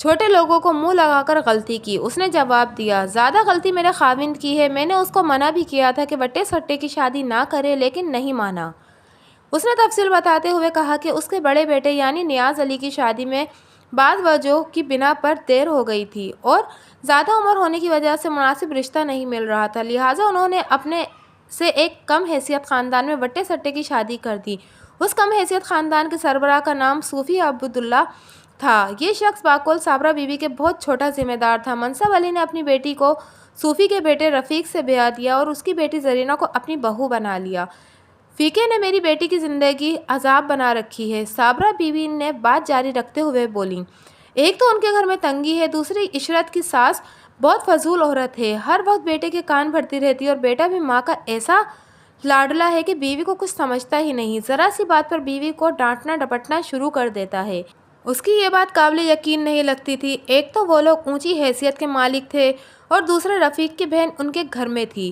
چھوٹے لوگوں کو منہ لگا کر غلطی کی۔ اس نے جواب دیا، زیادہ غلطی میرے خاوند کی ہے، میں نے اس کو منع بھی کیا تھا کہ وٹے سٹے کی شادی نہ کرے لیکن نہیں مانا۔ اس نے تفصیل بتاتے ہوئے کہا کہ اس کے بڑے بیٹے یعنی نیاز علی کی شادی میں بعض وجوہوں کی بنا پر دیر ہو گئی تھی اور زیادہ عمر ہونے کی وجہ سے مناسب رشتہ نہیں مل رہا تھا، لہٰذا انہوں نے اپنے سے ایک کم حیثیت خاندان میں وٹے سٹے کی شادی کر دی۔ اس کم حیثیت خاندان کے سربراہ کا نام صوفی عبداللہ تھا۔ یہ شخص باقول صابرہ بی بی کے بہت چھوٹا ذمہ دار تھا۔ منصب علی نے اپنی بیٹی کو صوفی کے بیٹے رفیق سے بیاہ دیا اور اس کی بیٹی زرینہ کو اپنی بہو بنا لیا۔ فیقے نے میری بیٹی کی زندگی عذاب بنا رکھی ہے، صابرہ بی بی نے بات جاری رکھتے ہوئے بولی۔ ایک تو ان کے گھر میں تنگی ہے، دوسری عشرت کی ساس بہت فضول عورت ہے، ہر وقت بیٹے کے کان بھرتی رہتی ہے اور بیٹا بھی ماں کا ایسا لاڈلا ہے کہ بیوی کو کچھ سمجھتا ہی نہیں، ذرا سی بات پر بیوی کو ڈانٹنا ڈپٹنا شروع کر دیتا ہے۔ اس کی یہ بات قابل یقین نہیں لگتی تھی۔ ایک تو وہ لوگ اونچی حیثیت کے مالک تھے اور دوسرے رفیق کی بہن ان کے گھر میں تھی،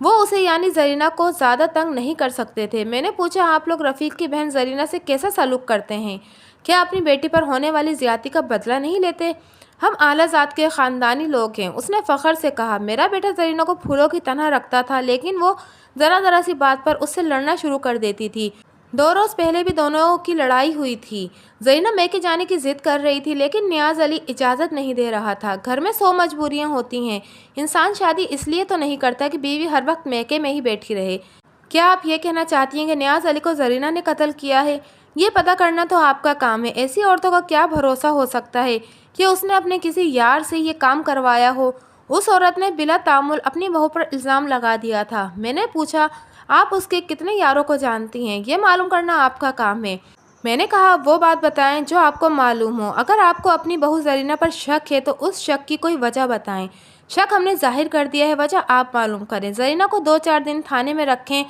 وہ اسے یعنی زرینہ کو زیادہ تنگ نہیں کر سکتے تھے۔ میں نے پوچھا، آپ لوگ رفیق کی بہن زرینہ سے کیسا سلوک کرتے ہیں؟ کیا اپنی بیٹی پر ہونے والی زیادتی کا بدلہ نہیں لیتے؟ ہم اعلیٰ ذات کے خاندانی لوگ ہیں، اس نے فخر سے کہا۔ میرا بیٹا زرینہ کو پھولوں کی طرح رکھتا تھا لیکن وہ ذرا سی بات پر اس سے لڑنا شروع کر دیتی تھی۔ 2 روز پہلے بھی دونوں کی لڑائی ہوئی تھی۔ زرینہ میکے جانے کی ضد کر رہی تھی لیکن نیاز علی اجازت نہیں دے رہا تھا۔ گھر میں 100 مجبوریاں ہوتی ہیں، انسان شادی اس لیے تو نہیں کرتا کہ بیوی ہر وقت میکے میں ہی بیٹھی رہے۔ کیا آپ یہ کہنا چاہتی ہیں کہ نیاز علی کو زرینہ نے قتل کیا ہے؟ یہ پتہ کرنا تو آپ کا کام ہے۔ ایسی عورتوں کا کیا بھروسہ ہو سکتا ہے کہ اس نے اپنے کسی یار سے یہ کام کروایا ہو؟ اس عورت نے بلا تعمل اپنی بہو پر الزام لگا دیا تھا۔ میں نے پوچھا، آپ اس کے کتنے یاروں کو جانتی ہیں؟ یہ معلوم کرنا آپ کا کام ہے۔ میں نے کہا، وہ بات بتائیں جو آپ کو معلوم ہو۔ اگر آپ کو اپنی بہو زرینہ پر شک ہے تو اس شک کی کوئی وجہ بتائیں۔ شک ہم نے ظاہر کر دیا ہے، وجہ آپ معلوم کریں۔ زرینہ کو 2-4 دن تھانے میں رکھیں،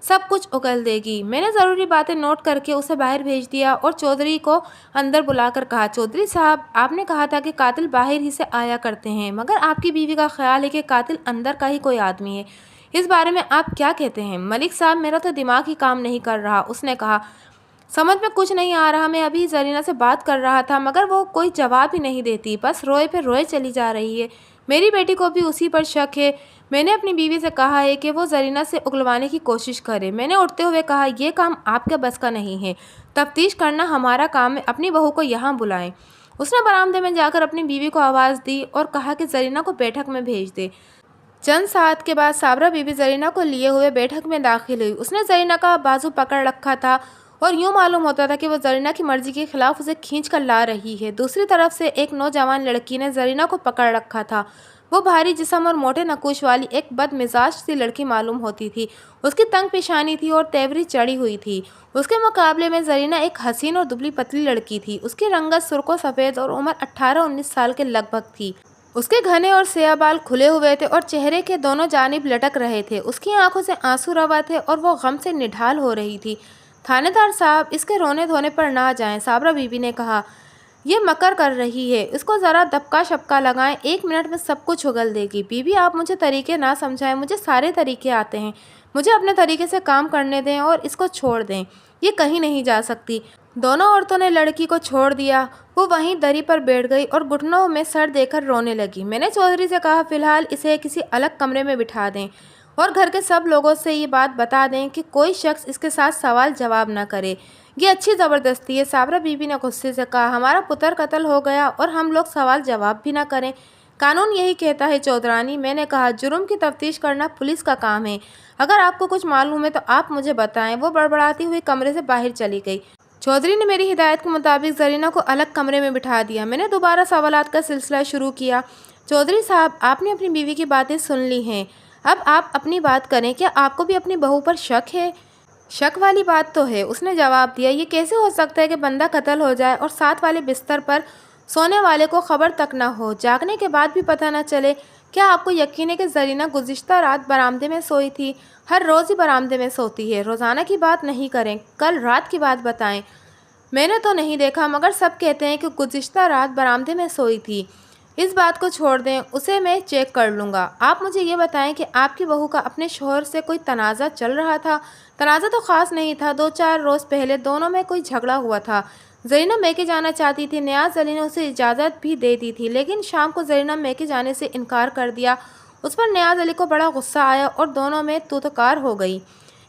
سب کچھ اگل دے گی۔ میں نے ضروری باتیں نوٹ کر کے اسے باہر بھیج دیا اور چودھری کو اندر بلا کر کہا، چودھری صاحب، آپ نے کہا تھا کہ قاتل باہر ہی سے آیا کرتے ہیں، مگر آپ کی بیوی کا خیال ہے کہ قاتل اندر کا ہی کوئی آدمی ہے، اس بارے میں آپ کیا کہتے ہیں؟ ملک صاحب، میرا تو دماغ ہی کام نہیں کر رہا، اس نے کہا۔ سمجھ میں کچھ نہیں آ رہا، میں ابھی زرینہ سے بات کر رہا تھا مگر وہ کوئی جواب ہی نہیں دیتی، بس روئے پہ روئے چلی جا رہی ہے۔ میری بیٹی کو بھی اسی پر شک ہے۔ میں نے اپنی بیوی سے کہا ہے کہ وہ زرینہ سے اگلوانے کی کوشش کرے۔ میں نے اٹھتے ہوئے کہا، یہ کام آپ کے بس کا نہیں ہے، تفتیش کرنا ہمارا کام ہے، اپنی بہو کو یہاں بلائیں۔ اس نے برآمدے میں جا کر اپنی بیوی کو آواز دی اور کہا کہ زرینہ کو بیٹھک میں بھیج دے۔ چند ساعت کے بعد صابرہ بی بی زرینہ کو لیے ہوئے بیٹھک میں داخل ہوئی۔ اس نے زرینہ کا بازو پکڑ رکھا تھا اور یوں معلوم ہوتا تھا کہ وہ زرینہ کی مرضی کے خلاف اسے کھینچ کر لا رہی ہے۔ دوسری طرف سے ایک نوجوان لڑکی نے زرینہ کو پکڑ رکھا تھا۔ وہ بھاری جسم اور موٹے نقوش والی ایک بد مزاج سی لڑکی معلوم ہوتی تھی۔ اس کی تنگ پیشانی تھی اور تیوری چڑھی ہوئی تھی۔ اس کے مقابلے میں زرینہ ایک حسین اور دبلی پتلی لڑکی تھی۔ اس کی رنگت سرخ و سفید اور عمر 18-19 سال کے لگ بھگ تھی۔ اس کے گھنے اور سیاہ بال کھلے ہوئے تھے اور چہرے کے دونوں جانب لٹک رہے تھے۔ اس کی آنکھوں سے آنسو روا تھے اور وہ غم سے نڈھال ہو رہی تھی۔ تھانے دار صاحب، اس کے رونے دھونے پر نہ جائیں، صابرہ بی بی نے کہا۔ یہ مکر کر رہی ہے، اس کو ذرا دبکا شپکا لگائیں، 1 منٹ میں سب کچھ اگل دے گی۔ بی بی، آپ مجھے طریقے نہ سمجھائیں، مجھے سارے طریقے آتے ہیں، مجھے اپنے طریقے سے کام کرنے دیں اور اس کو چھوڑ دیں، یہ کہیں نہیں جا سکتی۔ دونوں عورتوں نے لڑکی کو چھوڑ دیا۔ وہ وہیں دری پر بیٹھ گئی اور گھٹنوں میں سر دے کر رونے لگی۔ میں نے چودھری سے کہا، فی الحال اسے کسی الگ کمرے میں بٹھا دیں اور گھر کے سب لوگوں سے یہ بات بتا دیں کہ کوئی شخص اس کے ساتھ سوال جواب نہ کرے۔ یہ اچھی زبردستی ہے، صابرہ بی بی نے غصے سے کہا۔ ہمارا پتر قتل ہو گیا اور ہم لوگ سوال جواب بھی نہ کریں؟ قانون یہی کہتا ہے چودھرانی، میں نے کہا۔ جرم کی تفتیش کرنا پولیس کا کام ہے، اگر آپ کو کچھ معلوم ہے تو آپ مجھے بتائیں۔ وہ بڑبڑاتی ہوئی کمرے سے باہر چلی گئی۔ چودھری نے میری ہدایت کے مطابق زرینہ کو الگ کمرے میں بٹھا دیا۔ میں نے دوبارہ سوالات کا سلسلہ شروع کیا۔ چودھری صاحب، آپ نے اپنی بیوی کی باتیں سن لی ہیں، اب آپ اپنی بات کریں، کیا آپ کو بھی اپنی بہو پر شک ہے؟ شک والی بات تو ہے، اس نے جواب دیا۔ یہ کیسے ہو سکتا ہے کہ بندہ قتل ہو جائے اور ساتھ والے بستر پر سونے والے کو خبر تک نہ ہو، جاگنے کے بعد بھی پتہ نہ چلے؟ کیا آپ کو یقین ہے کہ زرینہ گزشتہ رات برآمدے میں سوئی تھی؟ ہر روز ہی برآمدے میں سوتی ہے، روزانہ کی بات نہیں کریں، کل رات کی بات بتائیں۔ میں نے تو نہیں دیکھا مگر سب کہتے ہیں کہ گزشتہ رات برآمدے میں سوئی تھی۔ اس بات کو چھوڑ دیں، اسے میں چیک کر لوں گا۔ آپ مجھے یہ بتائیں کہ آپ کی بہو کا اپنے شوہر سے کوئی تنازع چل رہا تھا؟ تنازع تو خاص نہیں تھا، 2-4 روز پہلے دونوں میں کوئی جھگڑا ہوا تھا۔ زرینہ میکے جانا چاہتی تھی۔ نیاز علی نے اسے اجازت بھی دے دی تھی، لیکن شام کو زرینہ میکے جانے سے انکار کر دیا۔ اس پر نیاز علی کو بڑا غصہ آیا اور دونوں میں توتکار ہو گئی۔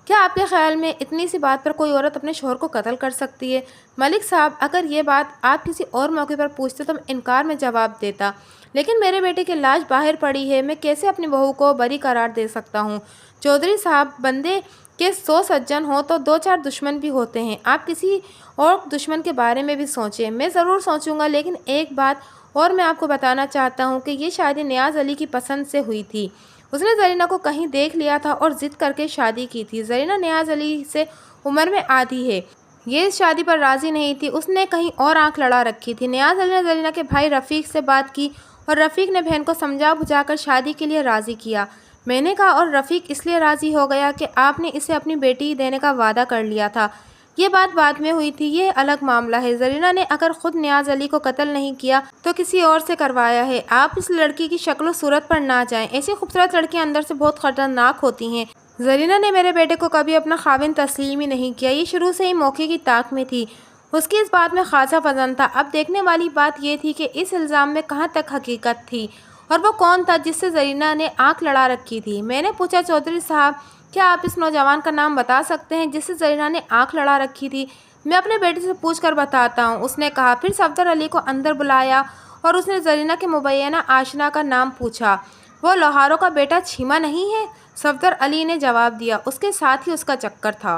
کیا آپ کے خیال میں اتنی سی بات پر کوئی عورت اپنے شوہر کو قتل کر سکتی ہے؟ ملک صاحب، اگر یہ بات آپ کسی اور موقع پر پوچھتے تو میں انکار میں جواب دیتا، لیکن میرے بیٹے کی لاش باہر پڑی ہے، میں کیسے اپنی بہو کو بری قرار دے سکتا ہوں؟ چودھری صاحب، بندے کے 100 سجن ہوں تو 2-4 دشمن بھی ہوتے ہیں۔ آپ کسی اور دشمن کے بارے میں بھی سوچیں۔ میں ضرور سوچوں گا، لیکن ایک بات اور میں آپ کو بتانا چاہتا ہوں کہ یہ شادی نیاز علی کی پسند سے ہوئی تھی۔ اس نے زرینہ کو کہیں دیکھ لیا تھا اور ضد کر کے شادی کی تھی۔ زرینہ نیاز علی سے عمر میں آدھی ہے، یہ اس شادی پر راضی نہیں تھی، اس نے کہیں اور آنکھ لڑا رکھی تھی۔ نیاز علی نے زرینہ کے بھائی رفیق سے بات کی اور رفیق نے بہن کو سمجھا بجھا کر شادی کے لیے راضی کیا۔ میں نے کہا، اور رفیق اس لیے راضی ہو گیا کہ آپ نے اسے اپنی بیٹی دینے کا وعدہ کر لیا تھا۔ یہ بات بعد میں ہوئی تھی، یہ الگ معاملہ ہے۔ زرینہ نے اگر خود نیاز علی کو قتل نہیں کیا تو کسی اور سے کروایا ہے۔ آپ اس لڑکی کی شکل و صورت پر نہ جائیں، ایسی خوبصورت لڑکیاں اندر سے بہت خطرناک ہوتی ہیں۔ زرینہ نے میرے بیٹے کو کبھی اپنا خاوند تسلیم ہی نہیں کیا، یہ شروع سے ہی موقع کی طاق میں تھی۔ اس کی اس بات میں خاصا وزن تھا۔ اب دیکھنے والی بات یہ تھی کہ اس الزام میں کہاں تک حقیقت تھی اور وہ کون تھا جس سے زرینہ نے آنکھ لڑا رکھی تھی۔ میں نے پوچھا، چودھری صاحب، کیا آپ اس نوجوان کا نام بتا سکتے ہیں جس سے زرینہ نے آنکھ لڑا رکھی تھی؟ میں اپنے بیٹے سے پوچھ کر بتاتا ہوں، اس نے کہا۔ پھر صفدر علی کو اندر بلایا اور اس نے زرینہ کے مبینہ آشنا کا نام پوچھا۔ وہ لوہاروں کا بیٹا چھیما نہیں ہے؟ صفدر علی نے جواب دیا۔ اس کے ساتھ ہی اس کا چکر تھا۔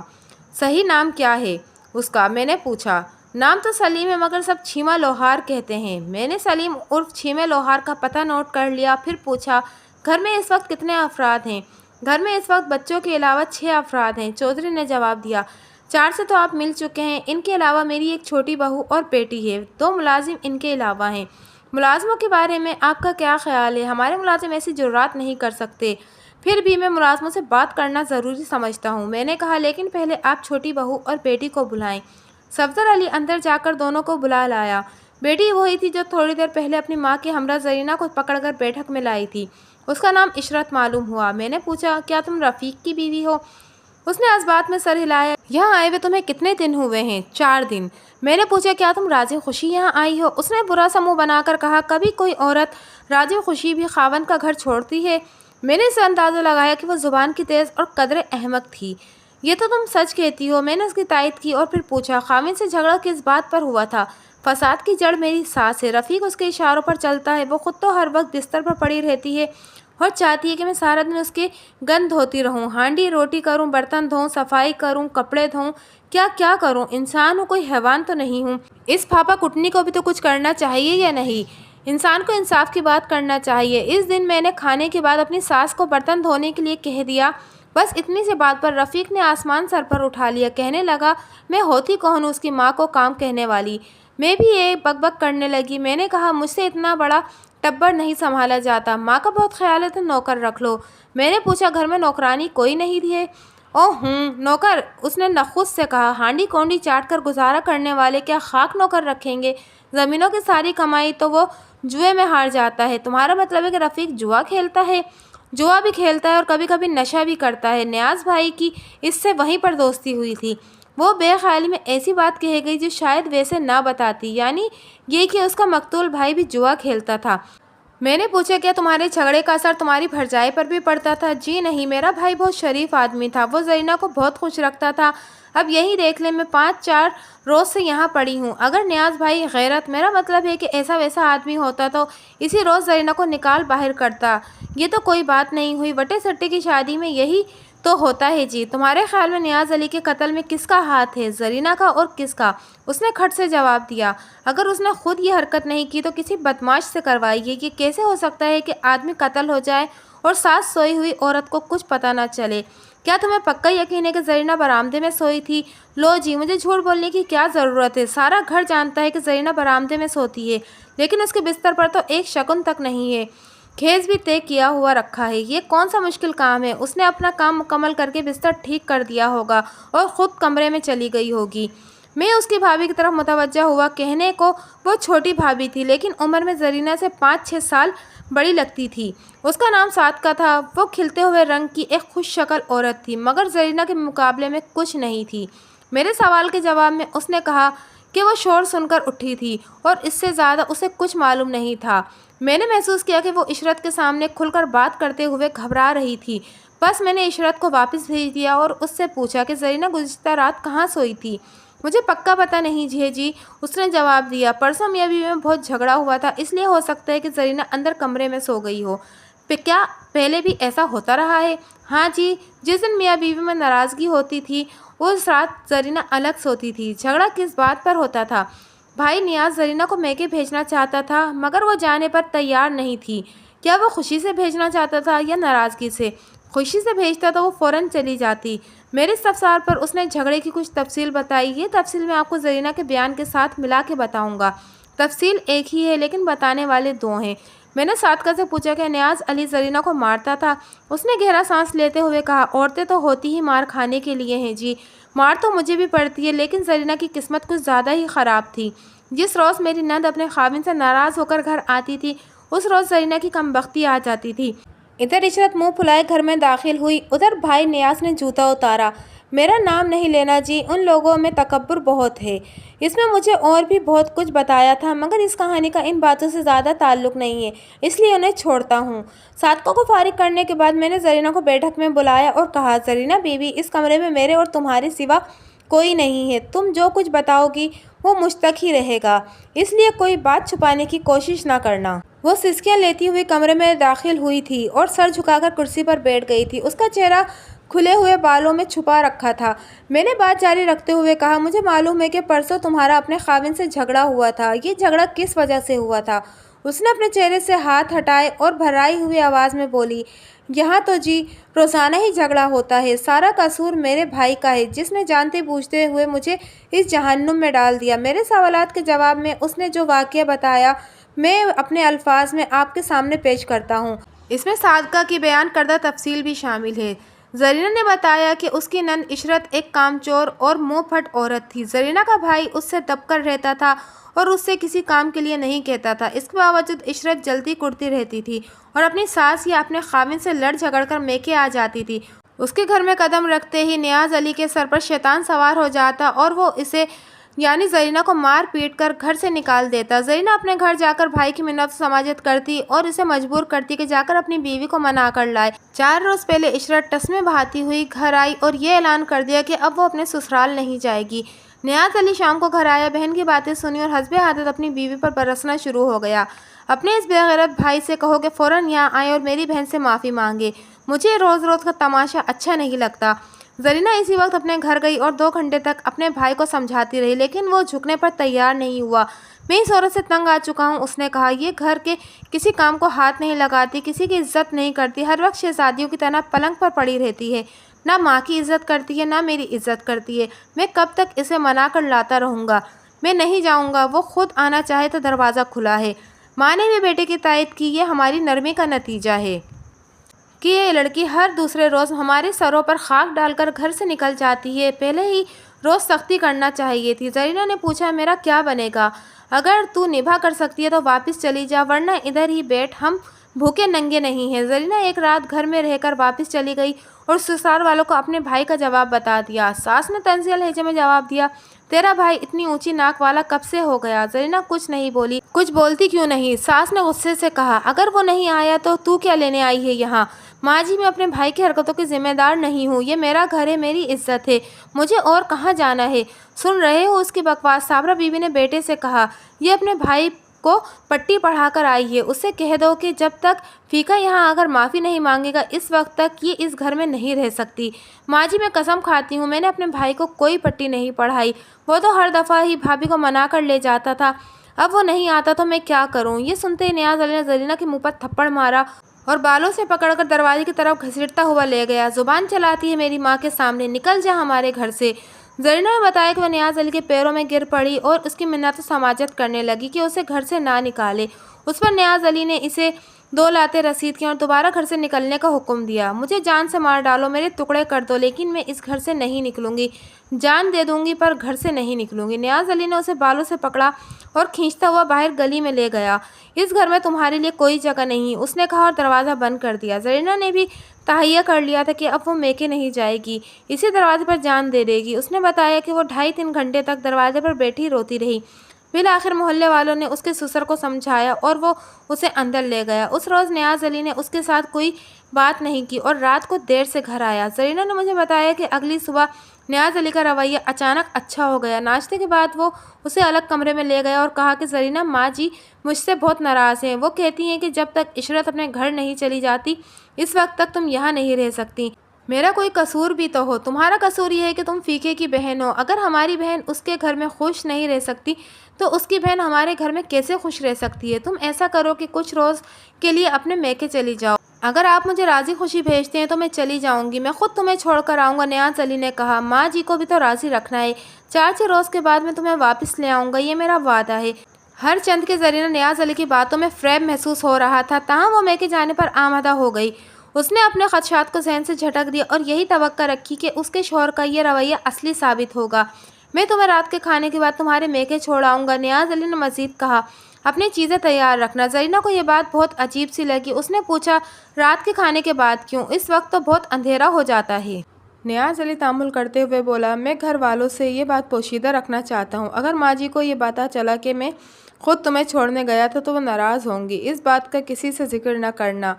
صحیح نام کیا ہے اس کا؟ میں نے پوچھا۔ نام تو سلیم ہے، مگر سب چھیما لوہار کہتے ہیں۔ میں نے سلیم عرف چھیمے لوہار کا پتہ نوٹ کر لیا، پھر پوچھا، گھر میں اس وقت کتنے افراد ہیں؟ گھر میں اس وقت بچوں کے علاوہ 6 افراد ہیں، چودھری نے جواب دیا۔ 4 سے تو آپ مل چکے ہیں، ان کے علاوہ میری ایک چھوٹی بہو اور بیٹی ہے، 2 ملازم ان کے علاوہ ہیں۔ ملازموں کے بارے میں آپ کا کیا خیال ہے؟ ہمارے ملازم ایسی جرات نہیں کر سکتے، پھر بھی میں ملازموں سے بات کرنا ضروری سمجھتا ہوں۔ میں نے کہا، لیکن پہلے آپ چھوٹی بہو اور بیٹی کو بلائیں۔ صفدر علی اندر جا کر دونوں کو بلا لایا۔ بیٹی وہی تھی جو تھوڑی دیر پہلے اپنی ماں کے ہمراہ زرینہ کو پکڑ کر بیٹھک میں لائی تھی۔ اس کا نام عشرت معلوم ہوا۔ میں نے پوچھا، کیا تم رفیق کی بیوی ہو؟ اس نے اس بات میں سر ہلایا۔ یہاں آئے ہوئے تمہیں کتنے دن ہوئے ہیں؟ 4 دن۔ میں نے پوچھا، کیا تم راضی خوشی یہاں آئی ہو؟ اس نے برا سا منہ بنا کر کہا، کبھی کوئی عورت راضی خوشی بھی خاوند کا گھر چھوڑتی ہے؟ میں نے اسے اندازہ لگایا کہ وہ زبان کی تیز اور قدر احمق تھی۔ یہ تو تم سچ کہتی ہو۔ میں نے اس کی تائید کی اور پھر پوچھا، خاوند سے جھگڑا کس بات پر ہوا تھا؟ فساد کی جڑ میری ساس ہے، رفیق اس کے اشاروں پر چلتا ہے، وہ خود تو ہر وقت بستر پر پڑی رہتی ہے اور چاہتی ہے کہ میں سارا دن اس کے گند دھوتی رہوں، ہانڈی روٹی کروں، برتن دھوں، صفائی کروں، کپڑے دھوں۔ کیا کیا کروں؟ انسان ہوں، کوئی حیوان تو نہیں ہوں۔ اس پھاپا کٹنی کو بھی تو کچھ کرنا چاہیے یا نہیں؟ انسان کو انصاف کی بات کرنا چاہیے۔ اس دن میں نے کھانے کے بعد اپنی ساس کو برتن دھونے کے لیے کہہ دیا۔ بس اتنی سی بات پر رفیق نے آسمان سر پر اٹھا لیا، کہنے لگا، میں ہوتی کون ہوں اس کی ماں کو کام کہنے والی؟ میں بھی ایک بک بک کرنے لگی۔ میں نے کہا، مجھ سے اتنا بڑا ٹبر نہیں سنبھالا جاتا، ماں کا بہت خیال ہے تو نوکر رکھ لو۔ میں نے پوچھا، گھر میں نوکرانی کوئی نہیں ہے؟ نوکر، اس نے نخوت سے کہا، ہانڈی کونڈی چاٹ کر گزارا کرنے والے کیا خاک نوکر رکھیں گے؟ زمینوں کی ساری کمائی تو وہ جوئے میں ہار جاتا ہے۔ تمہارا مطلب ہے کہ رفیق جوا کھیلتا ہے؟ جوا بھی کھیلتا ہے اور کبھی کبھی نشہ بھی کرتا ہے۔ نیاز بھائی کی اس سے وہیں پر دوستی ہوئی تھی۔ وہ بے خیالی میں ایسی بات کہہ گئی جو شاید ویسے نہ بتاتی، یعنی یہ کہ اس کا مقتول بھائی بھی جوا کھیلتا تھا۔ میں نے پوچھا، کیا تمہارے جھگڑے کا اثر تمہاری بھرجائی پر بھی پڑتا تھا؟ جی نہیں، میرا بھائی بہت شریف آدمی تھا، وہ زرینہ کو بہت خوش رکھتا تھا۔ اب یہی دیکھ لیں، میں 5-4 روز سے یہاں پڑی ہوں۔ اگر نیاز بھائی غیرت، میرا مطلب ہے کہ ایسا ویسا آدمی ہوتا تو اسی روز زرینہ کو نکال باہر کرتا۔ یہ تو کوئی بات نہیں ہوئی، وٹے سٹے کی شادی میں یہی تو ہوتا ہے جی۔ تمہارے خیال میں نیاز علی کے قتل میں کس کا ہاتھ ہے، زرینہ کا اور کس کا؟ اس نے کھٹ سے جواب دیا، اگر اس نے خود یہ حرکت نہیں کی تو کسی بدماش سے کروائی ہے۔ یہ کیسے ہو سکتا ہے کہ آدمی قتل ہو جائے اور ساتھ سوئی ہوئی عورت کو کچھ پتہ نہ چلے؟ کیا تمہیں پکا یقین ہے کہ زرینہ برآمدے میں سوئی تھی؟ لو جی، مجھے جھوٹ بولنے کی کیا ضرورت ہے؟ سارا گھر جانتا ہے کہ زرینہ برآمدے میں سوتی ہے، لیکن اس کے بستر پر تو ایک شگن تک نہیں ہے، کھیز بھی طے کیا ہوا رکھا ہے۔ یہ کون سا مشکل کام ہے؟ اس نے اپنا کام مکمل کر کے بستر ٹھیک کر دیا ہوگا اور خود کمرے میں چلی گئی ہوگی۔ میں اس کی بھابھی کی طرف متوجہ ہوا۔ کہنے کو وہ چھوٹی بھابھی تھی، لیکن عمر میں زرینہ سے 5-6 سال بڑی لگتی تھی۔ اس کا نام صادقہ تھا۔ وہ کھلتے ہوئے رنگ کی ایک خوش شکل عورت تھی، مگر زرینہ کے مقابلے میں کچھ نہیں تھی۔ میرے سوال کے جواب میں اس نے کہا، کہ وہ شور سن کر اٹھی تھی اور اس سے زیادہ اسے کچھ معلوم نہیں تھا۔ میں نے محسوس کیا کہ وہ عشرت کے سامنے کھل کر بات کرتے ہوئے گھبرا رہی تھی۔ بس میں نے عشرت کو واپس بھیج دیا اور اس سے پوچھا کہ زرینہ گزشتہ رات کہاں سوئی تھی؟ مجھے پکا پتہ نہیں ہے جی، اس نے جواب دیا۔ پرسوں میاں بیوی میں بہت جھگڑا ہوا تھا، اس لیے ہو سکتا ہے کہ زرینہ اندر کمرے میں سو گئی ہو۔ کیا پہلے بھی ایسا ہوتا رہا ہے؟ ہاں جی، جس دن میاں بیوی میں ناراضگی ہوتی تھی اس رات زرینہ الگ سوتی تھی۔ جھگڑا کس بات پر ہوتا تھا؟ بھائی نیاز زرینہ کو میکے بھیجنا چاہتا تھا مگر وہ جانے پر تیار نہیں تھی۔ کیا وہ خوشی سے بھیجنا چاہتا تھا یا ناراضگی سے؟ خوشی سے بھیجتا تو وہ فوراً چلی جاتی۔ میرے استفسار پر اس نے جھگڑے کی کچھ تفصیل بتائی۔ یہ تفصیل میں آپ کو زرینہ کے بیان کے ساتھ ملا کے بتاؤں گا۔ تفصیل ایک ہی ہے لیکن بتانے والے دو ہیں۔ میں نے صادقہ سے پوچھا کہ نیاز علی زرینہ کو مارتا تھا؟ اس نے گہرا سانس لیتے ہوئے کہا، عورتیں تو ہوتی ہی مار کھانے کے لیے ہیں جی، مار تو مجھے بھی پڑتی ہے، لیکن زرینہ کی قسمت کچھ زیادہ ہی خراب تھی۔ جس روز میری نند اپنے خاوند سے ناراض ہو کر گھر آتی تھی اس روز زرینہ کی کم بختی آ جاتی تھی۔ ادھر عشرت منہ پھلائے گھر میں داخل ہوئی، ادھر بھائی نیاز نے جوتا اتارا۔ میرا نام نہیں لینا جی، ان لوگوں میں تکبر بہت ہے۔ اس میں مجھے اور بھی بہت کچھ بتایا تھا مگر اس کہانی کا ان باتوں سے زیادہ تعلق نہیں ہے، اس لیے انہیں چھوڑتا ہوں۔ صادقہ کو فارغ کرنے کے بعد میں نے زرینہ کو بیٹھک میں بلایا اور کہا، زرینہ بیوی، اس کمرے میں میرے اور تمہارے سوا کوئی نہیں ہے، تم جو کچھ بتاؤ گی وہ مجھ تک ہی رہے گا، اس لیے کوئی بات چھپانے کی کوشش نہ کرنا۔ وہ سسکیاں لیتی ہوئی کمرے میں داخل ہوئی تھی اور سر جھکا کر کرسی پر بیٹھ گئی تھی۔ اس کا چہرہ کھلے ہوئے بالوں میں چھپا رکھا تھا۔ میں نے بات جاری رکھتے ہوئے کہا، مجھے معلوم ہے کہ پرسوں تمہارا اپنے خاوند سے جھگڑا ہوا تھا، یہ جھگڑا کس وجہ سے ہوا تھا؟ اس نے اپنے چہرے سے ہاتھ ہٹائے اور بھرائی ہوئی آواز میں بولی، یہاں تو جی روزانہ ہی جھگڑا ہوتا ہے، سارا قصور میرے بھائی کا ہے جس نے جانتے بوجھتے ہوئے مجھے اس جہنم میں ڈال دیا۔ میرے سوالات کے جواب میں اس نے جو واقعہ بتایا میں اپنے الفاظ میں آپ کے سامنے پیش کرتا ہوں۔ اس میں صادقہ کی بیان کردہ تفصیل بھی شامل ہے۔ زرینہ نے بتایا کہ اس کی نند عشرت ایک کامچور اور منہ پھٹ عورت تھی۔ زرینہ کا بھائی اس سے دب کر رہتا تھا اور اس سے کسی کام کے لیے نہیں کہتا تھا۔ اس کے باوجود عشرت جلتی کرتی رہتی تھی اور اپنی ساس یا اپنے خاوند سے لڑ جھگڑ کر میکے آ جاتی تھی۔ اس کے گھر میں قدم رکھتے ہی نیاز علی کے سر پر شیطان سوار ہو جاتا اور وہ اسے یعنی زرینہ کو مار پیٹ کر گھر سے نکال دیتا۔ زرینہ اپنے گھر جا کر بھائی کی منت و سماجت کرتی اور اسے مجبور کرتی کہ جا کر اپنی بیوی کو منا کر لائے۔ 4 روز پہلے عشرت ٹسمے بہاتی ہوئی گھر آئی اور یہ اعلان کر دیا کہ اب وہ اپنے سسرال نہیں جائے گی۔ نیاز علی شام کو گھر آیا، بہن کی باتیں سنی اور حسب عادت اپنی بیوی پر برسنا شروع ہو گیا۔ اپنے اس بے غیرت بھائی سے کہو کہ فوراً یہاں آئے اور میری بہن سے معافی مانگے، مجھے روز روز کا تماشا اچھا نہیں لگتا۔ زرینہ اسی وقت اپنے گھر گئی اور 2 گھنٹے تک اپنے بھائی کو سمجھاتی رہی لیکن وہ جھکنے پر تیار نہیں ہوا۔ میں اس عورت سے تنگ آ چکا ہوں، اس نے کہا، یہ گھر کے کسی کام کو ہاتھ نہیں لگاتی، کسی کی عزت نہیں کرتی، ہر وقت شہزادیوں کی طرح پلنگ پر پڑی رہتی ہے، نہ ماں کی عزت کرتی ہے نہ میری عزت کرتی ہے۔ میں کب تک اسے منا کر لاتا رہوں گا؟ میں نہیں جاؤں گا، وہ خود آنا چاہے تو دروازہ کھلا ہے۔ ماں نے بھی بیٹے کی تائید کی، یہ ہماری نرمی کا نتیجہ ہے کہ یہ لڑکی ہر دوسرے روز ہمارے سروں پر خاک ڈال کر گھر سے نکل جاتی ہے، پہلے ہی روز سختی کرنا چاہیے تھی۔ زرینہ نے پوچھا، میرا کیا بنے گا؟ اگر تو نبھا کر سکتی ہے تو واپس چلی جا ورنہ ادھر ہی بیٹھ، ہم بھوکے ننگے نہیں ہیں۔ زرینہ ایک رات گھر میں رہ کر واپس چلی گئی اور سسرال والوں کو اپنے بھائی کا جواب بتا دیا۔ ساس نے طنزیہ لہجے میں جواب دیا، تیرا بھائی اتنی اونچی ناک والا کب سے ہو گیا؟ زرینہ کچھ نہیں بولی۔ کچھ بولتی کیوں نہیں؟ ساس نے غصے سے کہا، اگر وہ نہیں آیا تو کیا لینے آئی ہے یہاں؟ ماں جی، میں اپنے بھائی کی حرکتوں کی ذمہ دار نہیں ہوں، یہ میرا گھر ہے، میری عزت ہے، مجھے اور کہاں جانا ہے؟ سن رہے ہو اس کی بکواس؟ صابرہ بیوی نے بیٹے سے کہا، یہ اپنے بھائی کو پٹی پڑھا کر آئی ہے، اسے کہہ دو کہ جب تک فیکا یہاں اگر معافی نہیں مانگے گا اس وقت تک یہ اس گھر میں نہیں رہ سکتی۔ ماں جی، میں قسم کھاتی ہوں میں نے اپنے بھائی کو کوئی پٹی نہیں پڑھائی، وہ تو ہر دفعہ ہی بھابھی کو منا کر لے جاتا تھا، اب وہ نہیں آتا تو میں کیا کروں؟ یہ سنتے ہی نیاز علی نے زرینہ کے منہ پر تھپڑ مارا اور بالوں سے پکڑ کر دروازے کی طرف گھسیٹتا ہوا لے گیا۔ زبان چلاتی ہے میری ماں کے سامنے، نکل جا ہمارے گھر سے۔ زرینہ نے بتایا کہ وہ نیاز علی کے پیروں میں گر پڑی اور اس کی منت و سماجت کرنے لگی کہ اسے گھر سے نہ نکالے۔ اس پر نیاز علی نے اسے 2 لاتیں رسید کیں اور دوبارہ گھر سے نکلنے کا حکم دیا۔ مجھے جان سے مار ڈالو، میرے ٹکڑے کر دو، لیکن میں اس گھر سے نہیں نکلوں گی، جان دے دوں گی پر گھر سے نہیں نکلوں گی۔ نیاز علی نے اسے بالوں سے پکڑا اور کھینچتا ہوا باہر گلی میں لے گیا۔ اس گھر میں تمہارے لیے کوئی جگہ نہیں، اس نے کہا اور دروازہ بند کر دیا۔ زرینہ نے بھی تہیہ کر لیا تھا کہ اب وہ میکے نہیں جائے گی، اسی دروازے پر جان دے گی۔ اس نے بتایا کہ وہ 2.5-3 گھنٹے تک دروازے پر بیٹھی روتی رہی۔ بالآخر محلے والوں نے اس کے سسر کو سمجھایا اور وہ اسے اندر لے گیا۔ اس روز نیاز علی نے اس کے ساتھ کوئی بات نہیں کی اور رات کو دیر سے گھر آیا۔ زرینہ نے مجھے بتایا کہ اگلی صبح نیاز علی کا رویہ اچانک اچھا ہو گیا۔ ناشتے کے بعد وہ اسے الگ کمرے میں لے گیا اور کہا کہ زرینہ، ماں جی مجھ سے بہت ناراض ہیں۔ وہ کہتی ہیں کہ جب تک عشرت اپنے گھر نہیں چلی جاتی اس وقت تک تم یہاں نہیں رہ سکتی۔ میرا کوئی قصور بھی تو ہو، تمہارا قصور یہ ہے کہ تم فیقے کی بہن ہو۔ اگر ہماری بہن اس کے گھر میں خوش نہیں رہ سکتی تو اس کی بہن ہمارے گھر میں کیسے خوش رہ سکتی ہے؟ تم ایسا کرو کہ کچھ روز کے لیے اپنے میکے چلی جاؤ۔ اگر آپ مجھے راضی خوشی بھیجتے ہیں تو میں چلی جاؤں گی، میں خود تمہیں چھوڑ کر آؤں گا۔ نیاز علی نے کہا، ماں جی کو بھی تو راضی رکھنا ہے۔ 4-6 روز کے بعد میں تمہیں واپس لے آؤں گا، یہ میرا وعدہ ہے۔ ہر چند کے ذریعے نیاز علی کی باتوں میں فریب محسوس ہو رہا تھا، تاہم وہ میکے جانے پر آمادہ ہو گئی۔ اس نے اپنے خدشات کو ذہن سے جھٹک دیا اور یہی توقع رکھی کہ اس کے شوہر کا یہ رویہ اصلی ثابت ہوگا۔ میں تمہیں رات کے کھانے کے بعد تمہارے میکے چھوڑ آؤں گا، نیاز علی نے مزید کہا۔ اپنی چیزیں تیار رکھنا۔ زرینہ کو یہ بات بہت عجیب سی لگی۔ اس نے پوچھا، رات کے کھانے کے بعد کیوں؟ اس وقت تو بہت اندھیرا ہو جاتا ہے۔ نیاز علی تأمل کرتے ہوئے بولا، میں گھر والوں سے یہ بات پوشیدہ رکھنا چاہتا ہوں۔ اگر ماں جی کو یہ پتہ چلا کہ میں خود تمہیں چھوڑنے گیا تھا تو وہ ناراض ہوں گی۔ اس بات کا کسی سے ذکر نہ کرنا۔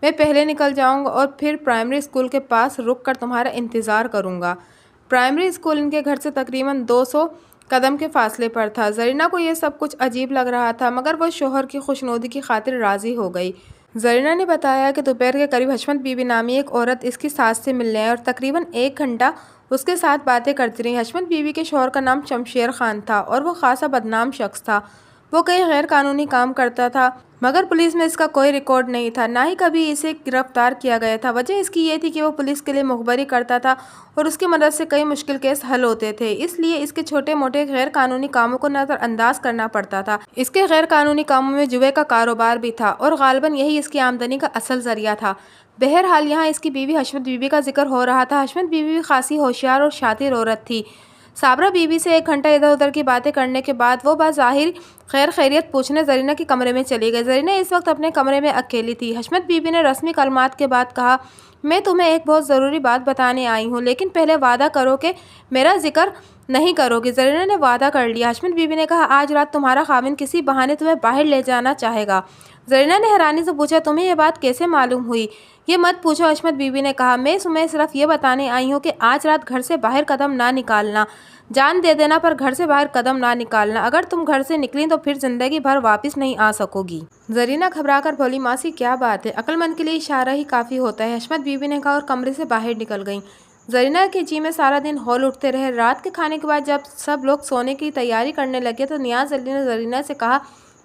میں پہلے نکل جاؤں گا اور پھر پرائمری اسکول کے پاس رک کر تمہارا انتظار کروں گا۔ پرائمری اسکول ان کے گھر سے تقریباً 200 قدم کے فاصلے پر تھا۔ زرینہ کو یہ سب کچھ عجیب لگ رہا تھا مگر وہ شوہر کی خوشنودی کی خاطر راضی ہو گئی۔ زرینہ نے بتایا کہ دوپہر کے قریب حشمت بی بی نامی ایک عورت اس کی ساس سے ملنے آئی اور تقریباً 1 گھنٹہ اس کے ساتھ باتیں کرتی رہی۔ حشمت بی بی کے شوہر کا نام شمشیر خان تھا اور وہ خاصا بدنام شخص تھا۔ وہ کئی غیر قانونی کام کرتا تھا مگر پولیس میں اس کا کوئی ریکارڈ نہیں تھا، نہ ہی کبھی اسے گرفتار کیا گیا تھا۔ وجہ اس کی یہ تھی کہ وہ پولیس کے لیے مخبری کرتا تھا اور اس کی مدد سے کئی مشکل کیس حل ہوتے تھے، اس لیے اس کے چھوٹے موٹے غیر قانونی کاموں کو نظر انداز کرنا پڑتا تھا۔ اس کے غیر قانونی کاموں میں جوئے کا کاروبار بھی تھا اور غالباً یہی اس کی آمدنی کا اصل ذریعہ تھا۔ بہرحال یہاں اس کی بیوی حشمت بی بی کا ذکر ہو رہا تھا۔ حشمت بی بی بھی خاصی ہوشیار اور شاطر عورت تھی۔ صابرہ بی بی سے 1 گھنٹہ ادھر ادھر کی باتیں کرنے کے بعد وہ بظاہر خیر خیریت پوچھنے زرینہ کے کمرے میں چلی گئی۔ زرینہ اس وقت اپنے کمرے میں اکیلی تھی۔ حشمت بی بی نے رسمی کلمات کے بعد کہا، میں تمہیں ایک بہت ضروری بات بتانے آئی ہوں، لیکن پہلے وعدہ کرو کہ میرا ذکر نہیں کرو گی۔ زرینہ نے وعدہ کر لیا۔ حشمت بی بی نے کہا، آج رات تمہارا خاوند کسی بہانے تمہیں باہر لے جانا چاہے گا۔ زرینہ نے حیرانی سے پوچھا، تمہیں یہ بات کیسے معلوم ہوئی؟ یہ مت پوچھو، حشمت بی بی نے کہا، میں تمہیں صرف یہ بتانے آئی ہوں کہ آج رات گھر سے باہر قدم نہ نکالنا۔ جان دے دینا پر گھر سے باہر قدم نہ نکالنا۔ اگر تم گھر سے نکلی تو پھر زندگی بھر واپس نہیں آ سکو گی۔ زرینہ گھبرا کر بولی، ماسی کیا بات ہے؟ عقل مند کے لیے اشارہ ہی کافی ہوتا ہے، حشمت بی بی نے کہا اور کمرے سے باہر نکل گئیں۔ زرینہ کے جی میں سارا دن ہول اٹھتے رہے۔ رات کے کھانے کے بعد جب سب لوگ سونے کی تیاری کرنے لگے تو نیاز علی نے زرینہ سے کہا،